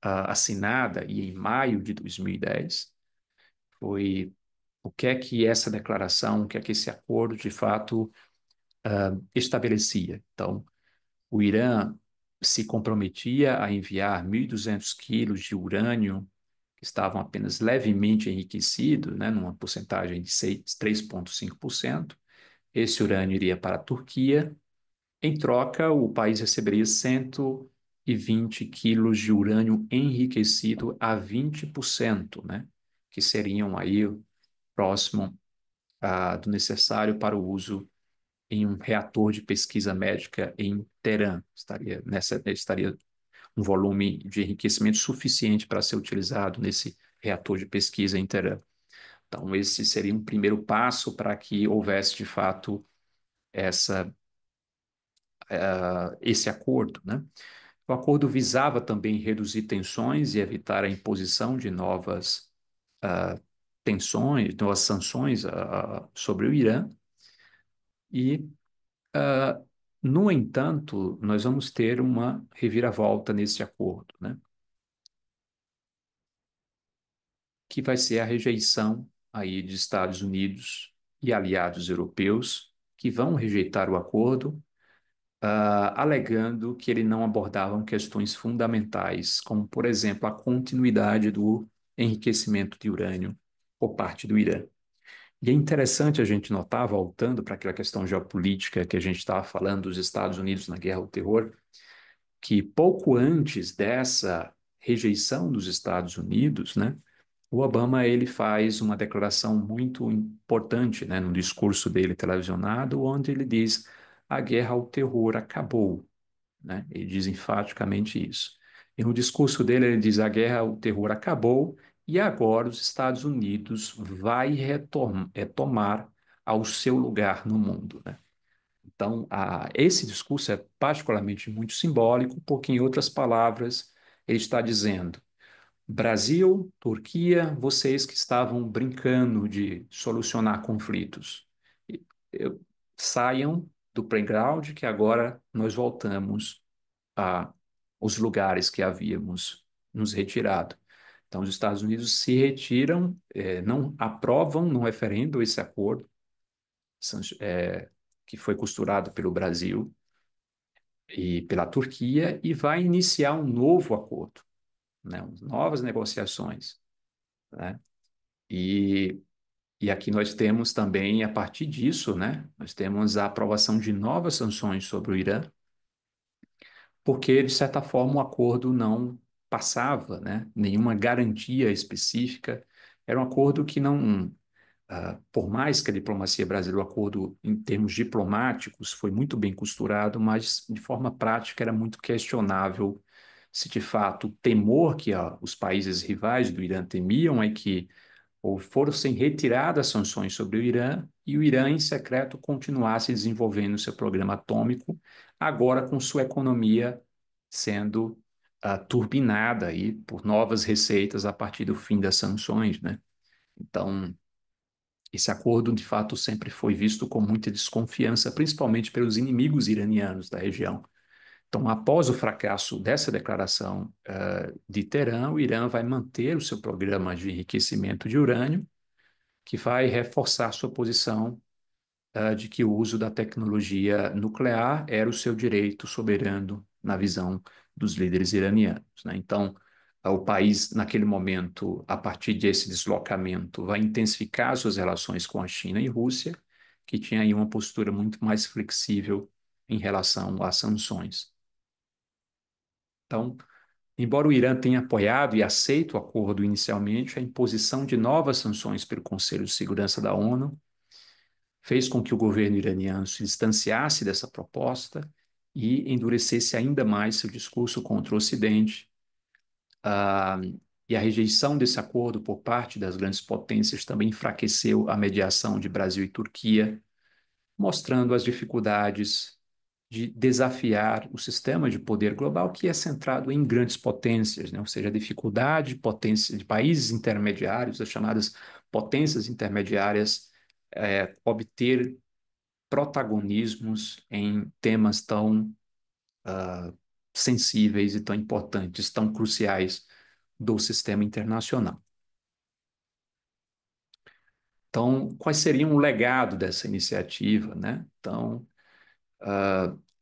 assinada e em maio de 2010. Foi o que é que essa declaração, o que é que esse acordo de fato estabelecia. Então, o Irã se comprometia a enviar 1.200 quilos de urânio que estavam apenas levemente enriquecidos, né, numa porcentagem de 3,5%. Esse urânio iria para a Turquia. Em troca, o país receberia 120 quilos de urânio enriquecido a 20%, né? Que seriam aí próximo do necessário para o uso em um reator de pesquisa médica em Teherã. Estaria um volume de enriquecimento suficiente para ser utilizado nesse reator de pesquisa em Teherã. Então, esse seria um primeiro passo para que houvesse, de fato, essa esse acordo, né? O acordo visava também reduzir tensões e evitar a imposição de novas tensões, novas sanções sobre o Irã. E, no entanto, nós vamos ter uma reviravolta nesse acordo, né? Que vai ser a rejeição aí de Estados Unidos e aliados europeus que vão rejeitar o acordo alegando que ele não abordava questões fundamentais, como, por exemplo, a continuidade do enriquecimento de urânio por parte do Irã. E é interessante a gente notar, voltando para aquela questão geopolítica que a gente estava falando dos Estados Unidos na guerra ao terror, que pouco antes dessa rejeição dos Estados Unidos, né, o Obama ele faz uma declaração muito importante, né, no discurso dele televisionado, onde ele diz: a guerra ao terror acabou, né? Ele diz enfaticamente isso. E no discurso dele ele diz: a guerra ao terror acabou e agora os Estados Unidos vai retomar ao seu lugar no mundo, né? Então, esse discurso é particularmente muito simbólico, porque, em outras palavras, ele está dizendo: Brasil, Turquia, vocês que estavam brincando de solucionar conflitos, e- eu- saiam do playground que agora nós voltamos a os lugares que havíamos nos retirado. Então, os Estados Unidos se retiram, não aprovam no referendo esse acordo, que foi costurado pelo Brasil, e pela Turquia e vai iniciar um novo acordo, né? Novas negociações, né? E, e aqui nós temos também, a partir disso, né? Nós temos a aprovação de novas sanções sobre o Irã, porque, de certa forma, o acordo não passava, né? Nenhuma garantia específica. Era um acordo que não, por mais que a diplomacia brasileira, o acordo em termos diplomáticos foi muito bem costurado, mas de forma prática era muito questionável se de fato o temor que os países rivais do Irã temiam é que ou fossem retiradas sanções sobre o Irã e o Irã, em secreto, continuasse desenvolvendo seu programa atômico, agora com sua economia sendo turbinada aí por novas receitas a partir do fim das sanções, né? Então, esse acordo, de fato, sempre foi visto com muita desconfiança, principalmente pelos inimigos iranianos da região. Então, após o fracasso dessa declaração de Teherã, o Irã vai manter o seu programa de enriquecimento de urânio, que vai reforçar sua posição de que o uso da tecnologia nuclear era o seu direito soberano na visão dos líderes iranianos, né? Então, o país, naquele momento, a partir desse deslocamento, vai intensificar suas relações com a China e Rússia, que tinha aí uma postura muito mais flexível em relação às sanções. Então, embora o Irã tenha apoiado e aceito o acordo inicialmente, a imposição de novas sanções pelo Conselho de Segurança da ONU fez com que o governo iraniano se distanciasse dessa proposta e endurecesse ainda mais seu discurso contra o Ocidente. Ah, e a rejeição desse acordo por parte das grandes potências também enfraqueceu a mediação de Brasil e Turquia, mostrando as dificuldades de desafiar o sistema de poder global que é centrado em grandes potências, né? Ou seja, a dificuldade de potência de países intermediários, as chamadas potências intermediárias, obter protagonismos em temas tão sensíveis e tão importantes, tão cruciais do sistema internacional. Então, quais seriam o legado dessa iniciativa, né? Então,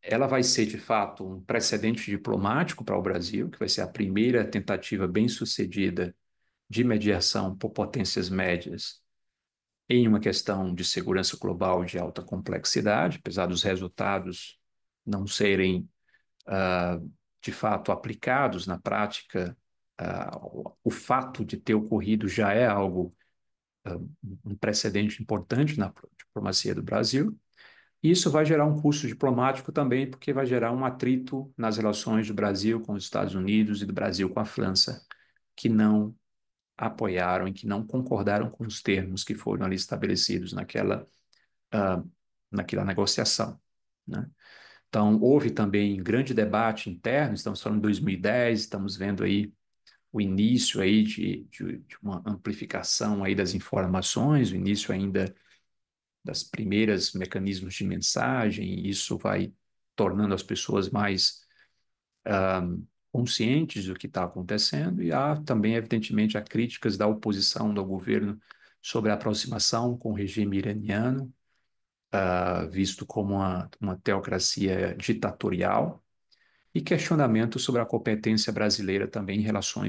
ela vai ser, de fato, um precedente diplomático para o Brasil, que vai ser a primeira tentativa bem-sucedida de mediação por potências médias em uma questão de segurança global de alta complexidade, apesar dos resultados não serem de fato aplicados na prática, o fato de ter ocorrido já é algo, um precedente importante na diplomacia do Brasil. E isso vai gerar um custo diplomático também, porque vai gerar um atrito nas relações do Brasil com os Estados Unidos e do Brasil com a França, que não apoiaram e que não concordaram com os termos que foram ali estabelecidos uh, naquela negociação, né? Então, houve também grande debate interno, estamos falando de 2010, estamos vendo aí o início aí de uma amplificação aí das informações, o início ainda das primeiras mecanismos de mensagem, e isso vai tornando as pessoas mais conscientes do que está acontecendo, e há também, evidentemente, há críticas da oposição do governo sobre a aproximação com o regime iraniano, visto como uma teocracia ditatorial, e questionamento sobre a competência brasileira também em relação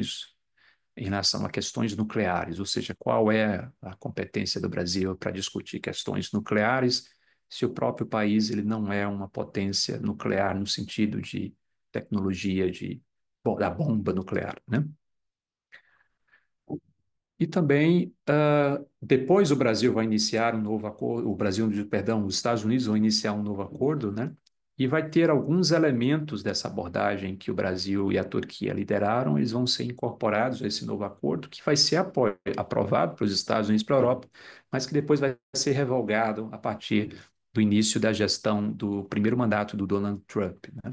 a questões nucleares, ou seja, qual é a competência do Brasil para discutir questões nucleares, se o próprio país ele não é uma potência nuclear no sentido de tecnologia da bomba nuclear, né? E também, depois o Brasil vai iniciar um novo acordo, o Brasil, perdão, os Estados Unidos vão iniciar um novo acordo, né? E vai ter alguns elementos dessa abordagem que o Brasil e a Turquia lideraram, eles vão ser incorporados a esse novo acordo, que vai ser aprovado pelos Estados Unidos e para a Europa, mas que depois vai ser revogado a partir do início da gestão do primeiro mandato do Donald Trump, né?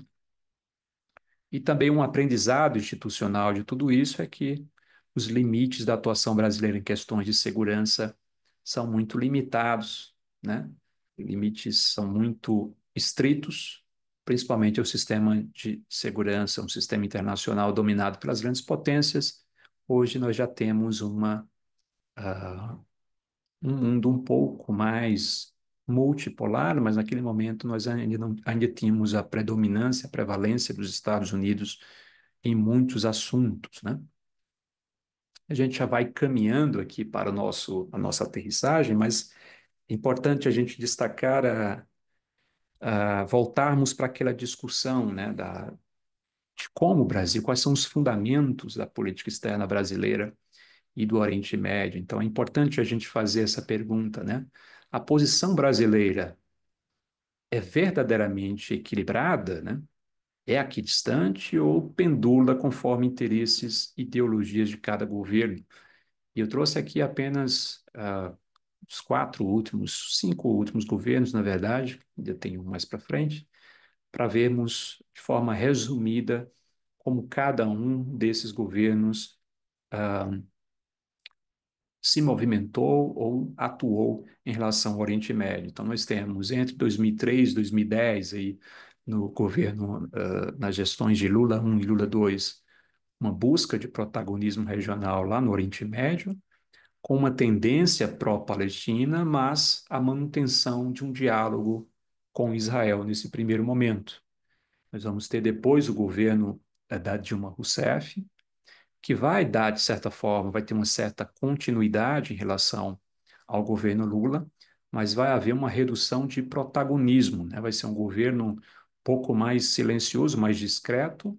E também um aprendizado institucional de tudo isso é que os limites da atuação brasileira em questões de segurança são muito limitados, né? Limites são muito estritos, principalmente o sistema de segurança, um sistema internacional dominado pelas grandes potências. Hoje nós já temos um mundo um pouco mais multipolar, mas naquele momento nós ainda, não, ainda tínhamos a predominância, a prevalência dos Estados Unidos em muitos assuntos, né? A gente já vai caminhando aqui para a nossa aterrissagem, mas é importante a gente destacar voltarmos para aquela discussão, né, de como o Brasil, quais são os fundamentos da política externa brasileira e do Oriente Médio. Então, é importante a gente fazer essa pergunta, né? A posição brasileira é verdadeiramente equilibrada, né? É equidistante ou pendula conforme interesses e ideologias de cada governo? E eu trouxe aqui apenas os quatro últimos, cinco últimos governos, na verdade, ainda tenho um mais para frente, para vermos de forma resumida como cada um desses governos se movimentou ou atuou em relação ao Oriente Médio. Então, nós temos entre 2003 e 2010, aí, no governo, nas gestões de Lula I e Lula II, uma busca de protagonismo regional lá no Oriente Médio, com uma tendência pró-Palestina, mas a manutenção de um diálogo com Israel nesse primeiro momento. Nós vamos ter depois o governo da Dilma Rousseff, que vai dar, de certa forma, vai ter uma certa continuidade em relação ao governo Lula, mas vai haver uma redução de protagonismo, né? Vai ser um governo um pouco mais silencioso, mais discreto,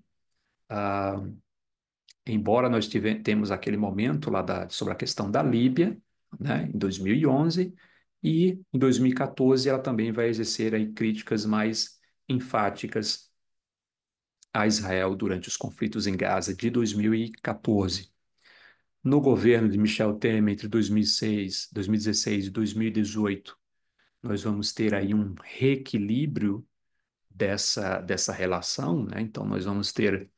embora nós temos aquele momento lá sobre a questão da Líbia, né, em 2011, e em 2014 ela também vai exercer aí críticas mais enfáticas a Israel durante os conflitos em Gaza de 2014. No governo de Michel Temer entre 2006, 2016 e 2018, nós vamos ter aí um reequilíbrio dessa relação, né? Então, nós vamos ter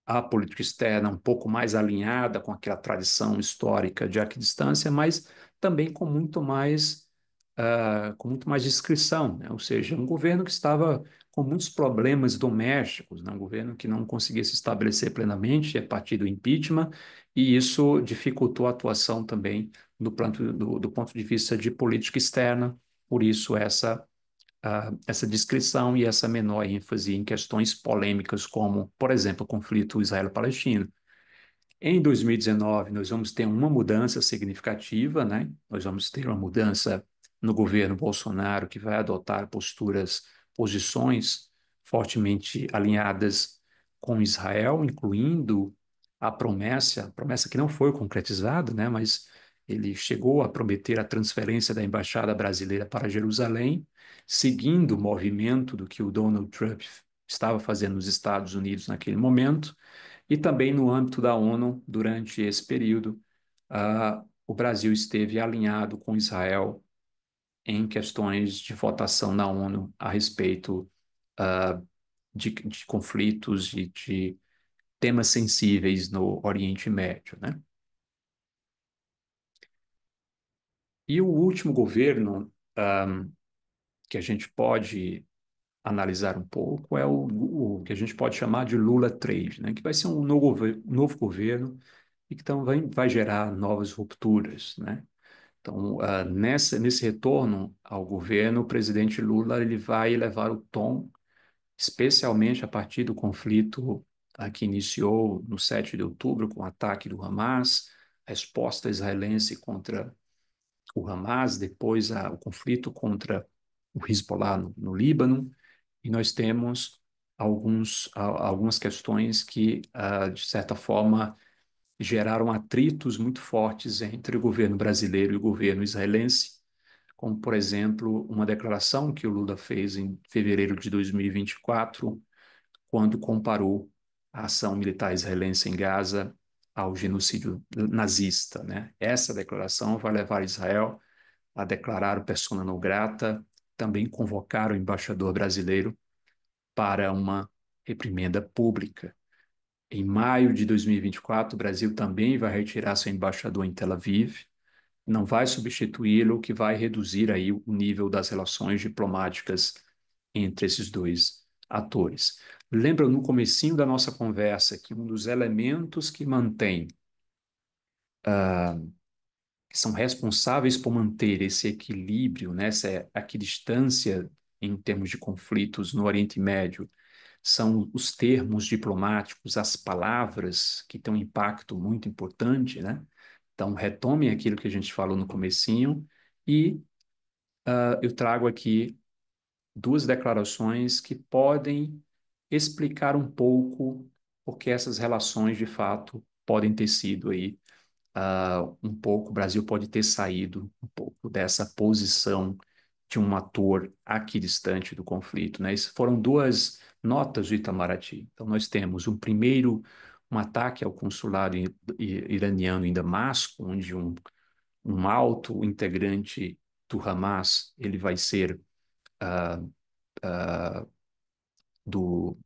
a política externa um pouco mais alinhada com aquela tradição histórica de equidistância, mas também com muito mais discrição, né? Ou seja, um governo que estava com muitos problemas domésticos, né? Um governo que não conseguia se estabelecer plenamente a partir do impeachment, e isso dificultou a atuação também do ponto de vista de política externa, por isso essa descrição e essa menor ênfase em questões polêmicas, como, por exemplo, o conflito israelo-palestino. Em 2019, nós vamos ter uma mudança significativa, né? Nós vamos ter uma mudança no governo Bolsonaro, que vai adotar posições fortemente alinhadas com Israel, incluindo a promessa que não foi concretizada, né? Mas ele chegou a prometer a transferência da embaixada brasileira para Jerusalém, seguindo o movimento do que o Donald Trump estava fazendo nos Estados Unidos naquele momento. E também no âmbito da ONU, durante esse período, o Brasil esteve alinhado com Israel em questões de votação na ONU a respeito de conflitos e de temas sensíveis no Oriente Médio, né? E o último governo que a gente pode analisar um pouco é o que a gente pode chamar de Lula 3, né? Que vai ser um novo governo e que então vai gerar novas rupturas, né? Então, nesse retorno ao governo, o presidente Lula ele vai elevar o tom, especialmente a partir do conflito que iniciou no 7 de outubro, com o ataque do Hamas, a resposta israelense contra o Hamas, depois o conflito contra o Hezbollah no Líbano, e nós temos algumas questões que, de certa forma, geraram atritos muito fortes entre o governo brasileiro e o governo israelense, como, por exemplo, uma declaração que o Lula fez em fevereiro de 2024, quando comparou a ação militar israelense em Gaza ao genocídio nazista, né? Essa declaração vai levar Israel a declarar o persona non grata, também convocar o embaixador brasileiro para uma reprimenda pública. Em maio de 2024, o Brasil também vai retirar seu embaixador em Tel Aviv, não vai substituí-lo, o que vai reduzir aí o nível das relações diplomáticas entre esses dois atores. Lembra no comecinho da nossa conversa que um dos elementos que mantém que são responsáveis por manter esse equilíbrio, né, essa equidistância em termos de conflitos no Oriente Médio, são os termos diplomáticos, as palavras que têm um impacto muito importante, né? Então, retomem aquilo que a gente falou no comecinho e eu trago aqui duas declarações que podem explicar um pouco porque essas relações, de fato, podem ter sido aí um pouco, o Brasil pode ter saído um pouco dessa posição de um ator aqui distante do conflito, né? Essas foram duas notas do Itamaraty. Então, nós temos um ataque ao consulado iraniano em Damasco, onde um alto integrante do Hamas, ele vai ser do,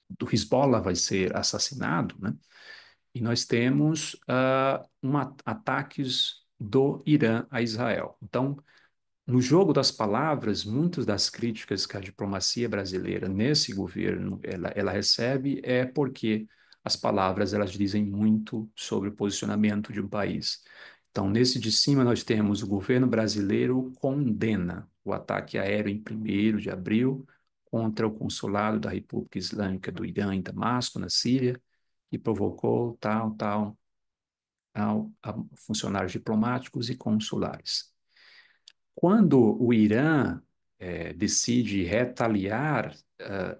do Hezbollah, vai ser assassinado, né? E nós temos ataques do Irã a Israel. Então, no jogo das palavras, muitas das críticas que a diplomacia brasileira nesse governo ela recebe é porque as palavras elas dizem muito sobre o posicionamento de um país. Então, nesse de cima, nós temos o governo brasileiro condena o ataque aéreo em 1º de abril contra o consulado da República Islâmica do Irã em Damasco, na Síria, que provocou a funcionários diplomáticos e consulares. Quando o Irã decide retaliar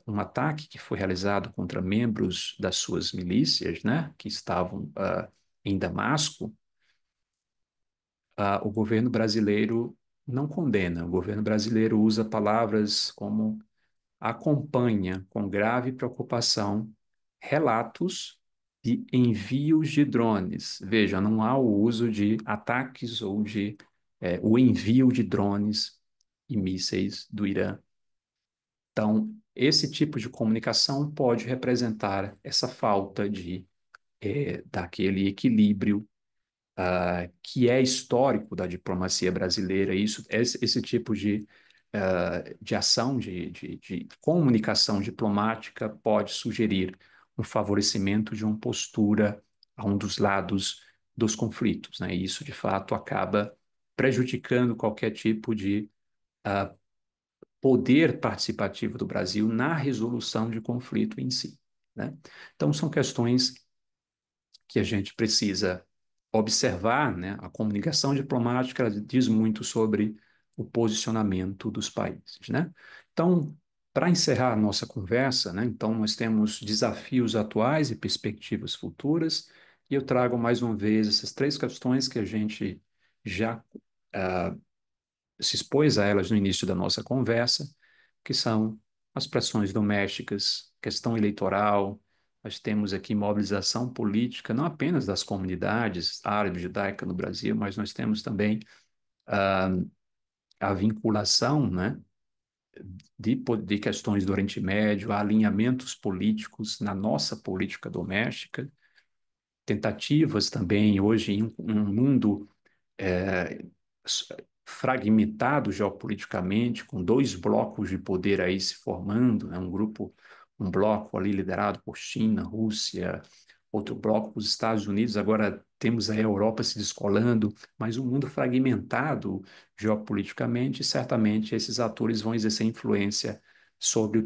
um ataque que foi realizado contra membros das suas milícias, né, que estavam em Damasco, o governo brasileiro não condena. O governo brasileiro usa palavras como acompanha com grave preocupação relatos de envios de drones. Veja, não há o uso de ataques ou de o envio de drones e mísseis do Irã. Então, esse tipo de comunicação pode representar essa falta daquele equilíbrio que é histórico da diplomacia brasileira. Esse tipo de ação, de comunicação diplomática pode sugerir um favorecimento de uma postura a um dos lados dos conflitos, né? E isso, de fato, acaba prejudicando qualquer tipo de poder participativo do Brasil na resolução de conflito em si, né? Então, são questões que a gente precisa observar, né? A comunicação diplomática diz muito sobre o posicionamento dos países, né? Então, para encerrar a nossa conversa, né? Então, nós temos desafios atuais e perspectivas futuras, e eu trago mais uma vez essas três questões que a gente já se expôs a elas no início da nossa conversa, que são as pressões domésticas, questão eleitoral. Nós temos aqui mobilização política, não apenas das comunidades árabe-judaica no Brasil, mas nós temos também a vinculação, né, de questões do Oriente Médio, alinhamentos políticos na nossa política doméstica, tentativas também hoje em um mundo é, fragmentado geopoliticamente, com dois blocos de poder aí se formando, né? Um bloco ali liderado por China, Rússia, outro bloco os Estados Unidos, agora temos a Europa se descolando, mas um mundo fragmentado geopoliticamente, certamente esses atores vão exercer influência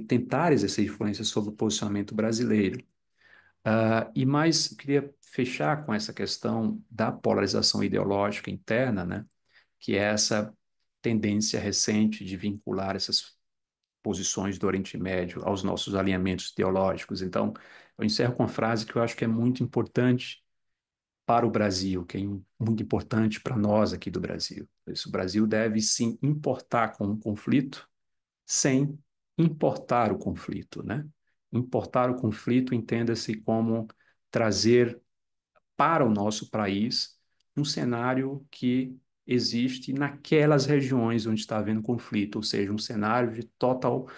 tentar exercer influência sobre o posicionamento brasileiro. E mais, queria fechar com essa questão da polarização ideológica interna, né? Que é essa tendência recente de vincular essas posições do Oriente Médio aos nossos alinhamentos ideológicos. Então, eu encerro com uma frase que eu acho que é muito importante para o Brasil, que é muito importante para nós aqui do Brasil. O Brasil deve sim importar com o conflito sem importar o conflito, né? Importar o conflito entenda-se como trazer para o nosso país um cenário que existe naquelas regiões onde está havendo conflito, ou seja, um cenário de total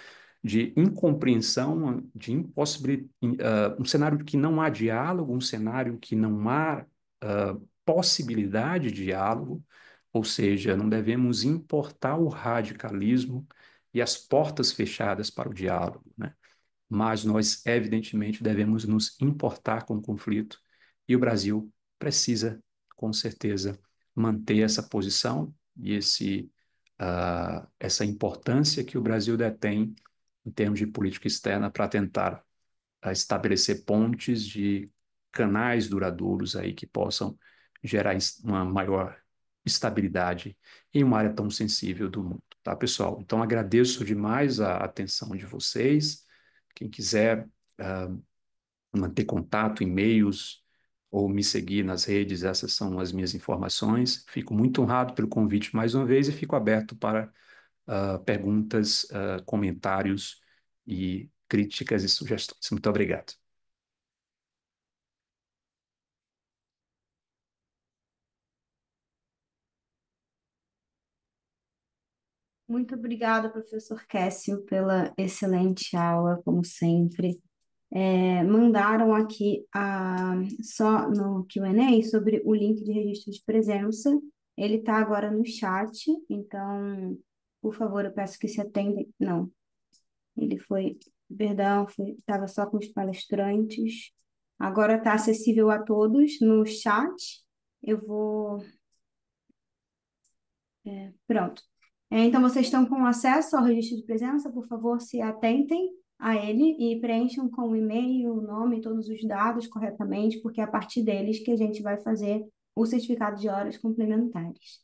de incompreensão, de impossibilidade, um cenário que não há diálogo, um cenário que não há possibilidade de diálogo, ou seja, não devemos importar o radicalismo e as portas fechadas para o diálogo, né? Mas nós, evidentemente, devemos nos importar com o conflito e o Brasil precisa, com certeza, manter essa posição e essa importância que o Brasil detém em termos de política externa para tentar estabelecer pontes de canais duradouros aí que possam gerar uma maior estabilidade em uma área tão sensível do mundo, tá, pessoal? Então, agradeço demais a atenção de vocês. Quem quiser manter contato, e-mails ou me seguir nas redes, essas são as minhas informações. Fico muito honrado pelo convite mais uma vez e fico aberto para perguntas, comentários e críticas e sugestões. Muito obrigado. Muito obrigada, professor Cássio, pela excelente aula, como sempre. Mandaram aqui só no Q&A sobre o link de registro de presença. Ele está agora no chat, então, por favor, eu peço que se atendem. Não, ele foi, perdão, estava só com os palestrantes. Agora está acessível a todos no chat. Eu vou Pronto. Então, vocês estão com acesso ao registro de presença, por favor, se atentem a ele e preencham com o e-mail, o nome, todos os dados corretamente, porque é a partir deles que a gente vai fazer o certificado de horas complementares.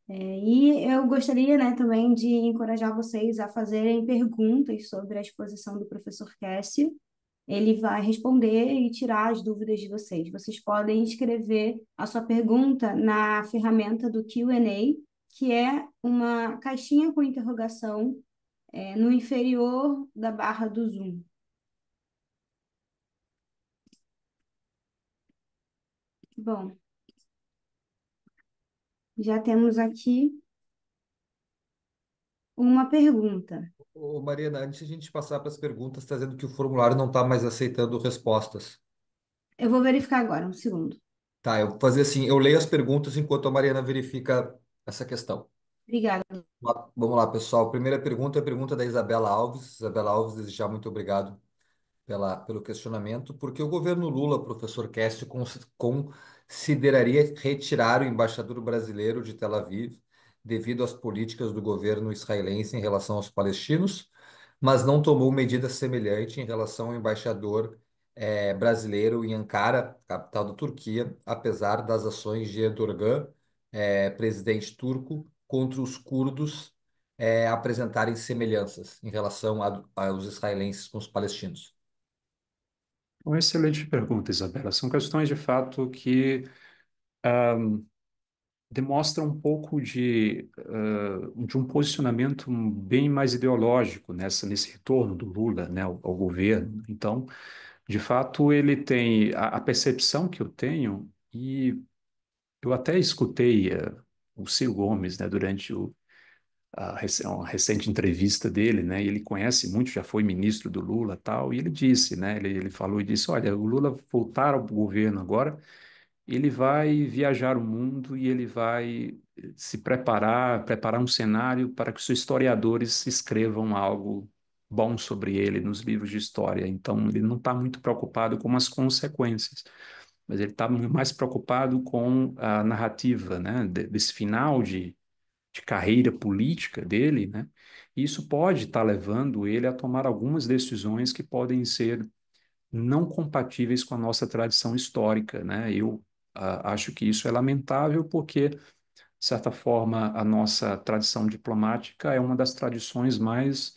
E eu gostaria, né, também de encorajar vocês a fazerem perguntas sobre a exposição do professor Cássio. Ele vai responder e tirar as dúvidas de vocês. Vocês podem escrever a sua pergunta na ferramenta do Q&A, que é uma caixinha com interrogação, no inferior da barra do Zoom. Bom, já temos aqui uma pergunta. Ô, Mariana, antes de a gente passar para as perguntas, está dizendo que o formulário não está mais aceitando respostas. Eu vou verificar agora, um segundo. Tá, eu vou fazer assim, eu leio as perguntas enquanto a Mariana verifica essa questão. Obrigada. Vamos lá, pessoal. Primeira pergunta é a pergunta da Isabela Alves. Isabela Alves, desde já muito obrigado pelo questionamento. Por que o governo Lula, professor Cássio, consideraria retirar o embaixador brasileiro de Tel Aviv devido às políticas do governo israelense em relação aos palestinos, mas não tomou medida semelhante em relação ao embaixador brasileiro em Ankara, capital da Turquia, apesar das ações de Erdogan, presidente turco, contra os curdos apresentarem semelhanças em relação aos israelenses com os palestinos? Uma excelente pergunta, Isabela. São questões de fato que demonstram um pouco de um posicionamento bem mais ideológico nesse retorno do Lula, né, ao governo. Então, de fato, ele tem a percepção que eu tenho, e eu até escutei o Ciro Gomes, né, durante uma recente entrevista dele, né, e ele conhece muito, já foi ministro do Lula e tal, e ele disse, né, ele falou e disse, olha, o Lula voltar ao governo agora, ele vai viajar o mundo e ele vai se preparar um cenário para que os historiadores escrevam algo bom sobre ele nos livros de história. Então, ele não está muito preocupado com as consequências, mas ele está mais preocupado com a narrativa, né, desse final de carreira política dele, né? E isso pode estar levando ele a tomar algumas decisões que podem ser não compatíveis com a nossa tradição histórica, né? Eu acho que isso é lamentável porque, de certa forma, a nossa tradição diplomática é uma das tradições mais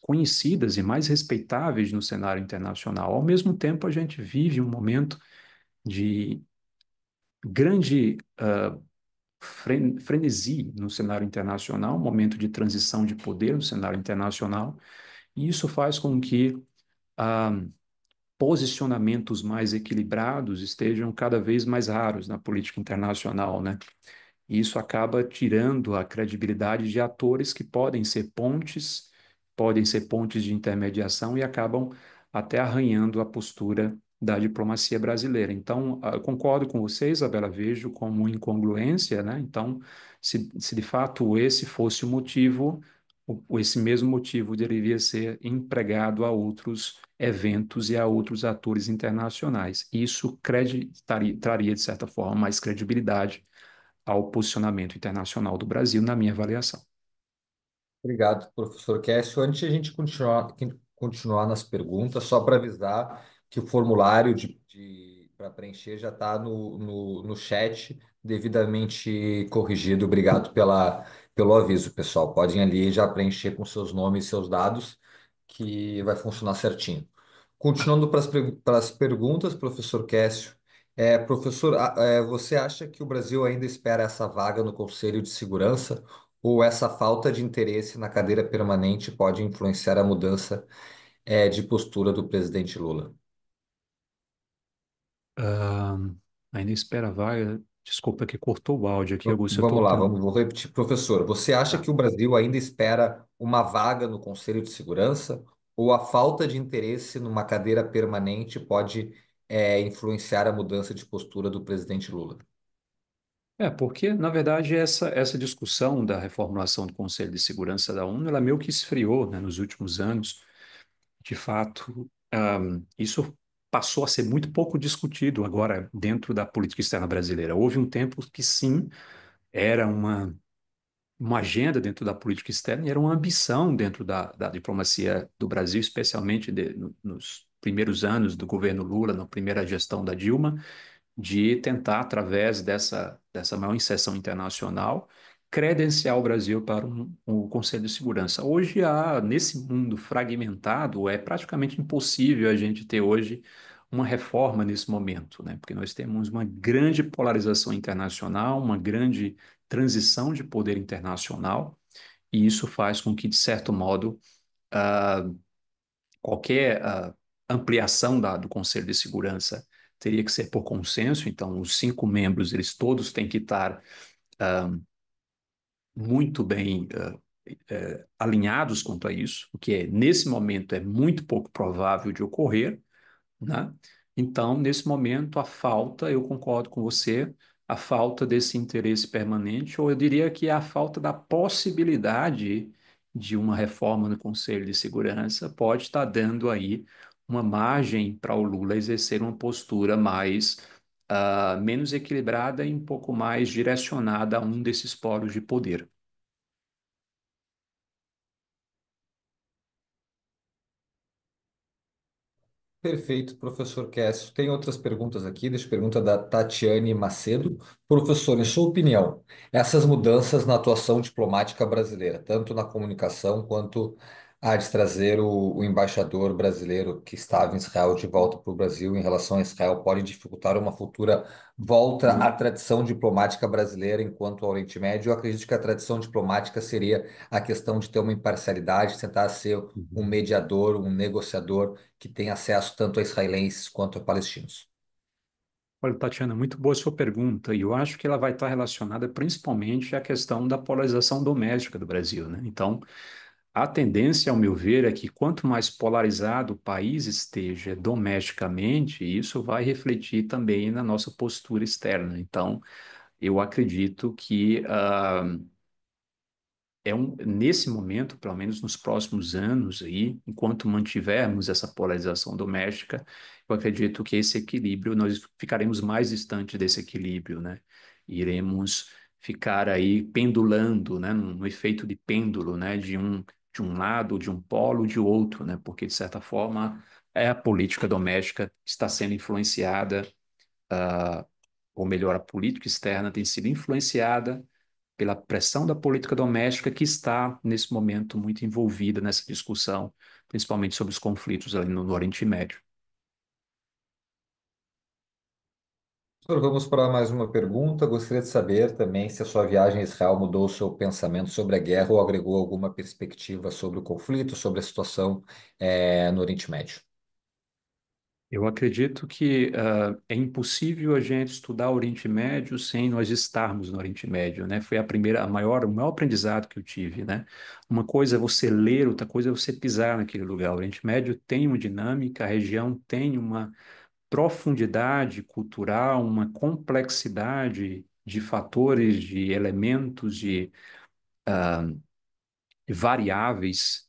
conhecidas e mais respeitáveis no cenário internacional. Ao mesmo tempo, a gente vive um momento de grande frenesi no cenário internacional, um momento de transição de poder no cenário internacional, e isso faz com que ah, posicionamentos mais equilibrados estejam cada vez mais raros na política internacional, né? E isso acaba tirando a credibilidade de atores que podem ser pontes de intermediação e acabam até arranhando a postura da diplomacia brasileira. Então, eu concordo com você, Isabela, vejo como incongruência, né? Então, se de fato esse fosse o motivo, esse mesmo motivo deveria ser empregado a outros eventos e a outros atores internacionais. Isso traria, de certa forma, mais credibilidade ao posicionamento internacional do Brasil, na minha avaliação. Obrigado, professor Kécio. Antes de a gente continuar nas perguntas, só para avisar que o formulário para preencher já está no chat, devidamente corrigido. Obrigado pelo aviso, pessoal. Podem ali já preencher com seus nomes e seus dados, que vai funcionar certinho. Continuando para as perguntas, professor Kécio. Professor, você acha que o Brasil ainda espera essa vaga no Conselho de Segurança? Ou essa falta de interesse na cadeira permanente pode influenciar a mudança, de postura do presidente Lula? Ah, ainda espera a vaga. Desculpa que cortou o áudio aqui, Augusto. Eu Vamos estou lá, tendo. vou repetir. Professor, você acha Tá. que o Brasil ainda espera uma vaga no Conselho de Segurança? Ou a falta de interesse numa cadeira permanente pode, influenciar a mudança de postura do presidente Lula? Porque, na verdade, essa discussão da reformulação do Conselho de Segurança da ONU, ela meio que esfriou, né, nos últimos anos. De fato, isso passou a ser muito pouco discutido agora dentro da política externa brasileira. Houve um tempo que, sim, era uma agenda dentro da política externa e era uma ambição dentro da diplomacia do Brasil, especialmente nos primeiros anos do governo Lula, na primeira gestão da Dilma, de tentar, através dessa maior inserção internacional, credenciar o Brasil para um Conselho de Segurança. Hoje, nesse mundo fragmentado, é praticamente impossível a gente ter hoje uma reforma nesse momento, né? Porque nós temos uma grande polarização internacional, uma grande transição de poder internacional, e isso faz com que, de certo modo, ah, qualquer ampliação do Conselho de Segurança teria que ser por consenso, então os 5 membros, eles todos têm que estar muito bem alinhados quanto a isso, o que nesse momento é muito pouco provável de ocorrer, né? Então, nesse momento, eu concordo com você, a falta desse interesse permanente, ou eu diria que a falta da possibilidade de uma reforma no Conselho de Segurança pode estar dando aí uma margem para o Lula exercer uma postura menos equilibrada e um pouco mais direcionada a um desses polos de poder. Perfeito, professor Kécio. Tem outras perguntas aqui. Deixa eu pergunta da Tatiane Macedo. Professor, em sua opinião, essas mudanças na atuação diplomática brasileira, tanto na comunicação quanto a de trazer o embaixador brasileiro que estava em Israel de volta para o Brasil em relação a Israel, pode dificultar uma futura volta à tradição diplomática brasileira enquanto ao Oriente Médio? Eu acredito que a tradição diplomática seria a questão de ter uma imparcialidade, tentar ser um Uhum. mediador, um negociador que tem acesso tanto a israelenses quanto a palestinos. Olha, Tatiana, muito boa a sua pergunta, e eu acho que ela vai estar relacionada principalmente à questão da polarização doméstica do Brasil, né? Então, a tendência, ao meu ver, é que quanto mais polarizado o país esteja domesticamente, isso vai refletir também na nossa postura externa. Então, eu acredito que nesse momento, pelo menos nos próximos anos aí, enquanto mantivermos essa polarização doméstica, eu acredito que esse equilíbrio, nós ficaremos mais distantes desse equilíbrio, né? Iremos ficar aí pendulando, né? No efeito de pêndulo, né? De um lado, de um polo, de outro, né? Porque, de certa forma, a política doméstica está sendo influenciada, ou melhor, a política externa tem sido influenciada pela pressão da política doméstica que está, nesse momento, muito envolvida nessa discussão, principalmente sobre os conflitos ali no Oriente Médio. Professor, vamos para mais uma pergunta. Gostaria de saber também se a sua viagem a Israel mudou o seu pensamento sobre a guerra ou agregou alguma perspectiva sobre o conflito, sobre a situação, no Oriente Médio. Eu acredito que é impossível a gente estudar o Oriente Médio sem nós estarmos no Oriente Médio, né? Foi o maior aprendizado que eu tive, né? Uma coisa é você ler, outra coisa é você pisar naquele lugar. O Oriente Médio tem uma dinâmica, a região tem uma profundidade cultural, uma complexidade de fatores, de elementos, variáveis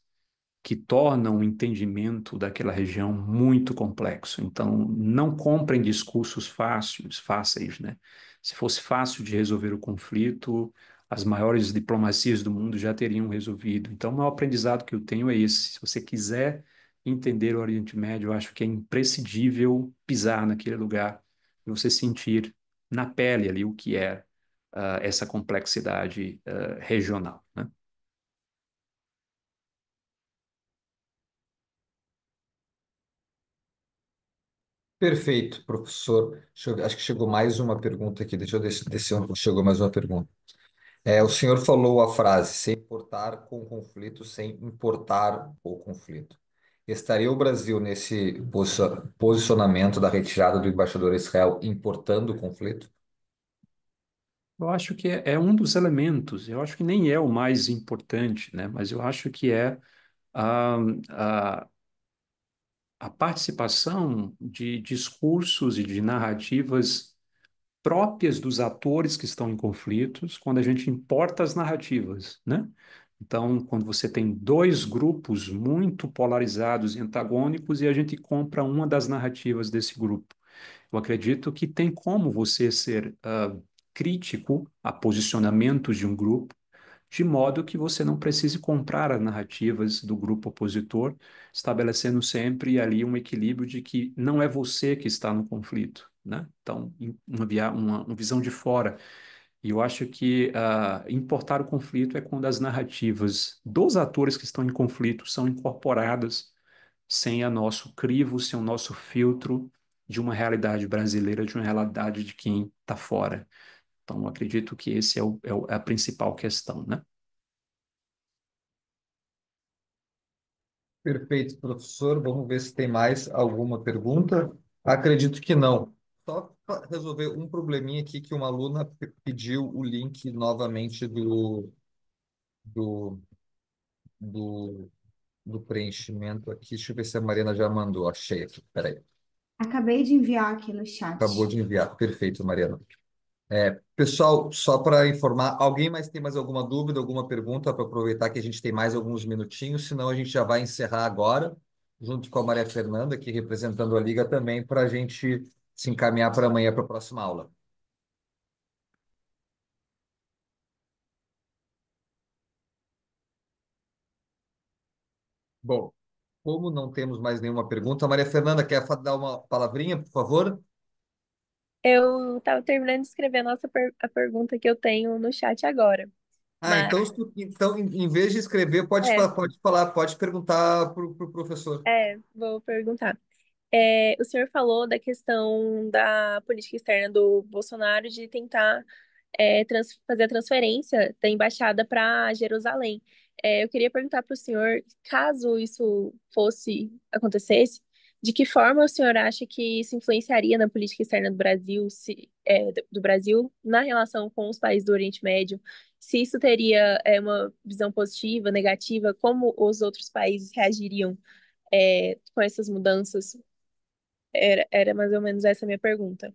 que tornam o entendimento daquela região muito complexo. Então, não comprem discursos fáceis, né? Se fosse fácil de resolver o conflito, as maiores diplomacias do mundo já teriam resolvido. Então, o maior aprendizado que eu tenho é esse. Se você quiser entender o Oriente Médio, eu acho que é imprescindível pisar naquele lugar e você sentir na pele ali o que é essa complexidade regional, né? Perfeito, professor. Acho que chegou mais uma pergunta aqui. Deixa eu descer um pouco. Chegou mais uma pergunta. O senhor falou a frase, sem importar com o conflito, sem importar o conflito. Estaria o Brasil nesse posicionamento da retirada do embaixador a Israel importando o conflito? Eu acho que é um dos elementos, eu acho que nem é o mais importante, né? Mas eu acho que é a, a, a participação de discursos e de narrativas próprias dos atores que estão em conflitos, quando a gente importa as narrativas, né? Então, quando você tem dois grupos muito polarizados e antagônicos e a gente compra uma das narrativas desse grupo. Eu acredito que tem como você ser crítico a posicionamentos de um grupo, de modo que você não precise comprar as narrativas do grupo opositor, estabelecendo sempre ali um equilíbrio de que não é você que está no conflito, né? Então, uma visão de fora. E eu acho que importar o conflito é quando as narrativas dos atores que estão em conflito são incorporadas sem a nosso crivo, sem o nosso filtro de uma realidade brasileira, de uma realidade de quem está fora. Então, eu acredito que esse é a principal questão, né? Perfeito, professor. Vamos ver se tem mais alguma pergunta. Acredito que não. Só para resolver um probleminha aqui que uma aluna pediu o link novamente do, do, do preenchimento aqui. Deixa eu ver se a Mariana já mandou. Achei aqui. Peraí. Acabei de enviar aqui no Acabou chat. de enviar. Perfeito, Mariana. Pessoal, só para informar, alguém mais tem mais alguma dúvida, alguma pergunta para aproveitar que a gente tem mais alguns minutinhos, senão a gente já vai encerrar agora, junto com a Maria Fernanda, aqui representando a Liga também, para a gente se encaminhar para amanhã para a próxima aula. Bom, como não temos mais nenhuma pergunta, Maria Fernanda, quer dar uma palavrinha, por favor? Eu estava terminando de escrever a pergunta que eu tenho no chat agora. Ah, Mas, então, em vez de escrever, é, pode falar, pode perguntar para o professor. vou perguntar. O senhor falou da questão da política externa do Bolsonaro de tentar fazer a transferência da embaixada para Jerusalém. Eu queria perguntar para o senhor, caso isso fosse acontecesse, de que forma o senhor acha que isso influenciaria na política externa do Brasil, do Brasil na relação com os países do Oriente Médio? Se isso teria uma visão positiva, negativa, como os outros países reagiriam com essas mudanças? Era mais ou menos essa a minha pergunta.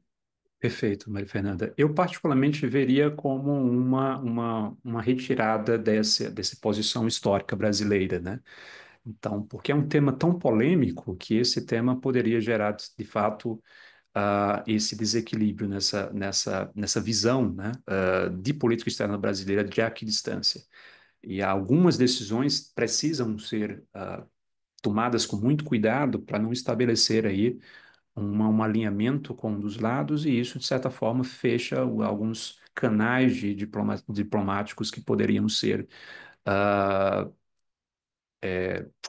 Perfeito, Maria Fernanda. Eu particularmente veria como uma retirada dessa posição histórica brasileira, né? Então, porque é um tema tão polêmico que esse tema poderia gerar, de fato, esse desequilíbrio nessa visão, né, de política externa brasileira de equidistância. E algumas decisões precisam ser tomadas com muito cuidado para não estabelecer aí um alinhamento com um dos lados, e isso, de certa forma, fecha alguns canais de diplomáticos que poderiam ser ah,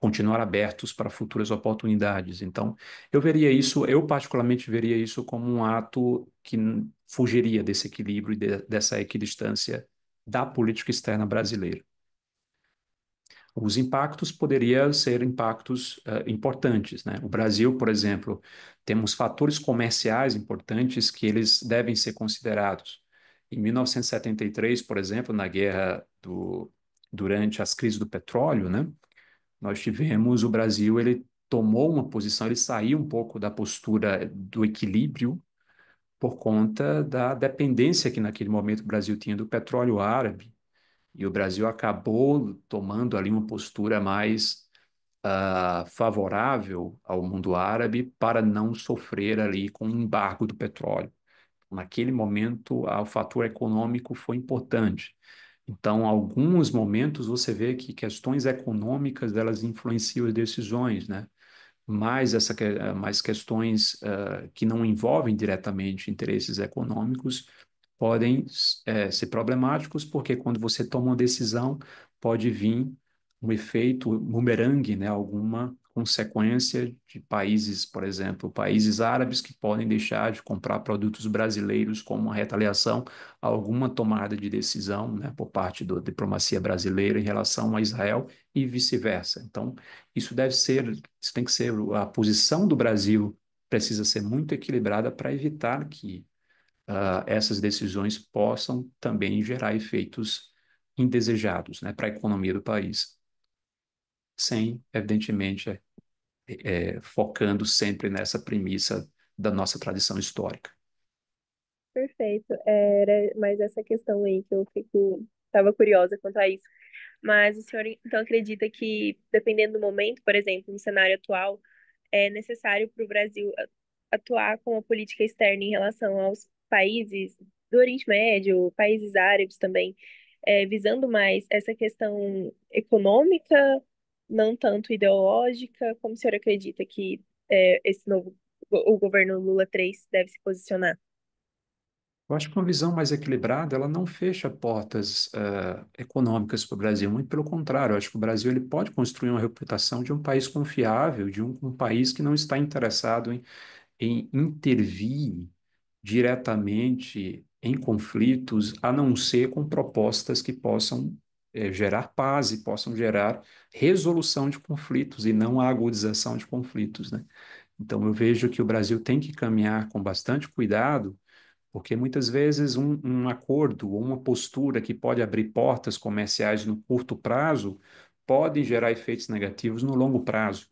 continuar abertos para futuras oportunidades. Então, eu particularmente veria isso como um ato que fugiria desse equilíbrio e dessa equidistância da política externa brasileira. Os impactos poderiam ser impactos importantes, né? O Brasil, por exemplo, temos fatores comerciais importantes que eles devem ser considerados. Em 1973, por exemplo, durante as crises do petróleo, né? Nós tivemos o Brasil, ele tomou uma posição, ele saiu um pouco da postura do equilíbrio por conta da dependência que naquele momento o Brasil tinha do petróleo árabe E o Brasil acabou tomando ali uma postura mais favorável ao mundo árabe para não sofrer ali com o embargo do petróleo. Naquele momento, o fator econômico foi importante. Então, alguns momentos você vê que questões econômicas elas influenciam as decisões, né? Mais questões que não envolvem diretamente interesses econômicos podem ser problemáticos, porque quando você toma uma decisão, pode vir um efeito bumerangue, né? Alguma consequência de países, por exemplo, países árabes que podem deixar de comprar produtos brasileiros como uma retaliação a alguma tomada de decisão, né, por parte da diplomacia brasileira em relação a Israel e vice-versa. Então, isso tem que ser a posição do Brasil precisa ser muito equilibrada para evitar que essas decisões possam também gerar efeitos indesejados, né, para a economia do país, sem, evidentemente, focando sempre nessa premissa da nossa tradição histórica. Perfeito. Era mais essa questão aí que eu estava curiosa quanto a isso. Mas o senhor então acredita que, dependendo do momento, por exemplo, no cenário atual, é necessário para o Brasil atuar com a política externa em relação aos países do Oriente Médio, países árabes também, visando mais essa questão econômica, não tanto ideológica? Como o senhor acredita que esse novo, o governo Lula 3 deve se posicionar? Eu acho que uma visão mais equilibrada, ela não fecha portas econômicas para o Brasil, muito pelo contrário, eu acho que o Brasil ele pode construir uma reputação de um país confiável, de um país que não está interessado em intervir diretamente em conflitos, a não ser com propostas que possam gerar paz e possam gerar resolução de conflitos e não a agudização de conflitos, né? Então eu vejo que o Brasil tem que caminhar com bastante cuidado porque muitas vezes um acordo ou uma postura que pode abrir portas comerciais no curto prazo pode gerar efeitos negativos no longo prazo.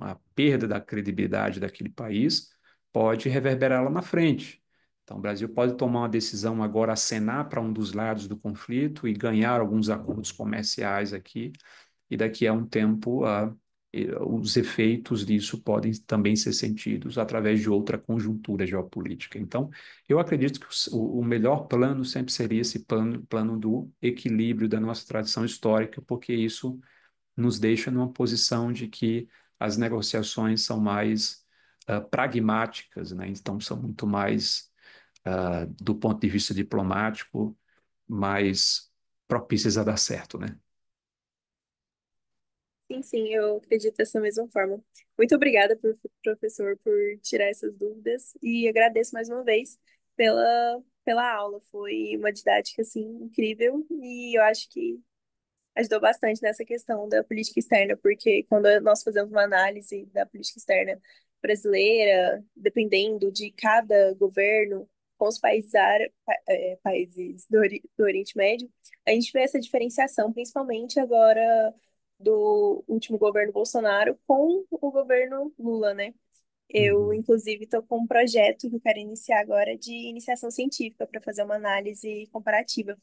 A perda da credibilidade daquele país pode reverberar lá na frente. Então, o Brasil pode tomar uma decisão agora, acenar para um dos lados do conflito e ganhar alguns acordos comerciais aqui, e daqui a um tempo os efeitos disso podem também ser sentidos através de outra conjuntura geopolítica. Então, eu acredito que o melhor plano sempre seria esse plano do equilíbrio da nossa tradição histórica, porque isso nos deixa numa posição de que as negociações são mais pragmáticas, né? Então, são muito mais, do ponto de vista diplomático, mais propícias a dar certo, né? Sim, sim, eu acredito dessa mesma forma. Muito obrigada, professor, por tirar essas dúvidas e agradeço mais uma vez pela aula. Foi uma didática, assim, incrível e eu acho que ajudou bastante nessa questão da política externa, porque quando nós fazemos uma análise da política externa brasileira, dependendo de cada governo, com os países árabes, países do Oriente Médio, a gente vê essa diferenciação, principalmente agora do último governo Bolsonaro com o governo Lula, né? Eu, Uhum. inclusive, estou com um projeto que eu quero iniciar agora de iniciação científica para fazer uma análise comparativa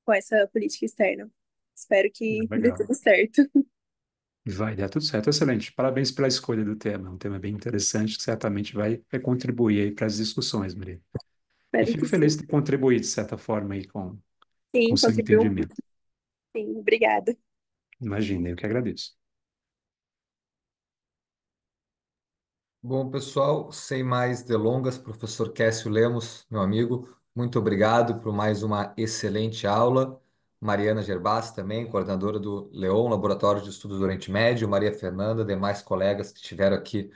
com essa política externa. Espero que dê Legal. tudo certo. Vai dar tudo certo. Excelente. Parabéns pela escolha do tema. É um tema bem interessante que certamente vai contribuir aí para as discussões, Maria. E Espero fico que feliz sim. de ter contribuído, de certa forma, aí com Sim, seu contribuiu. entendimento. Sim, obrigada. Imagina, eu que agradeço. Bom, pessoal, sem mais delongas, professor Cássio Lemos, meu amigo, muito obrigado por mais uma excelente aula. Mariana Gerbas também, coordenadora do LEON, Laboratório de Estudos do Oriente Médio, Maria Fernanda, demais colegas que estiveram aqui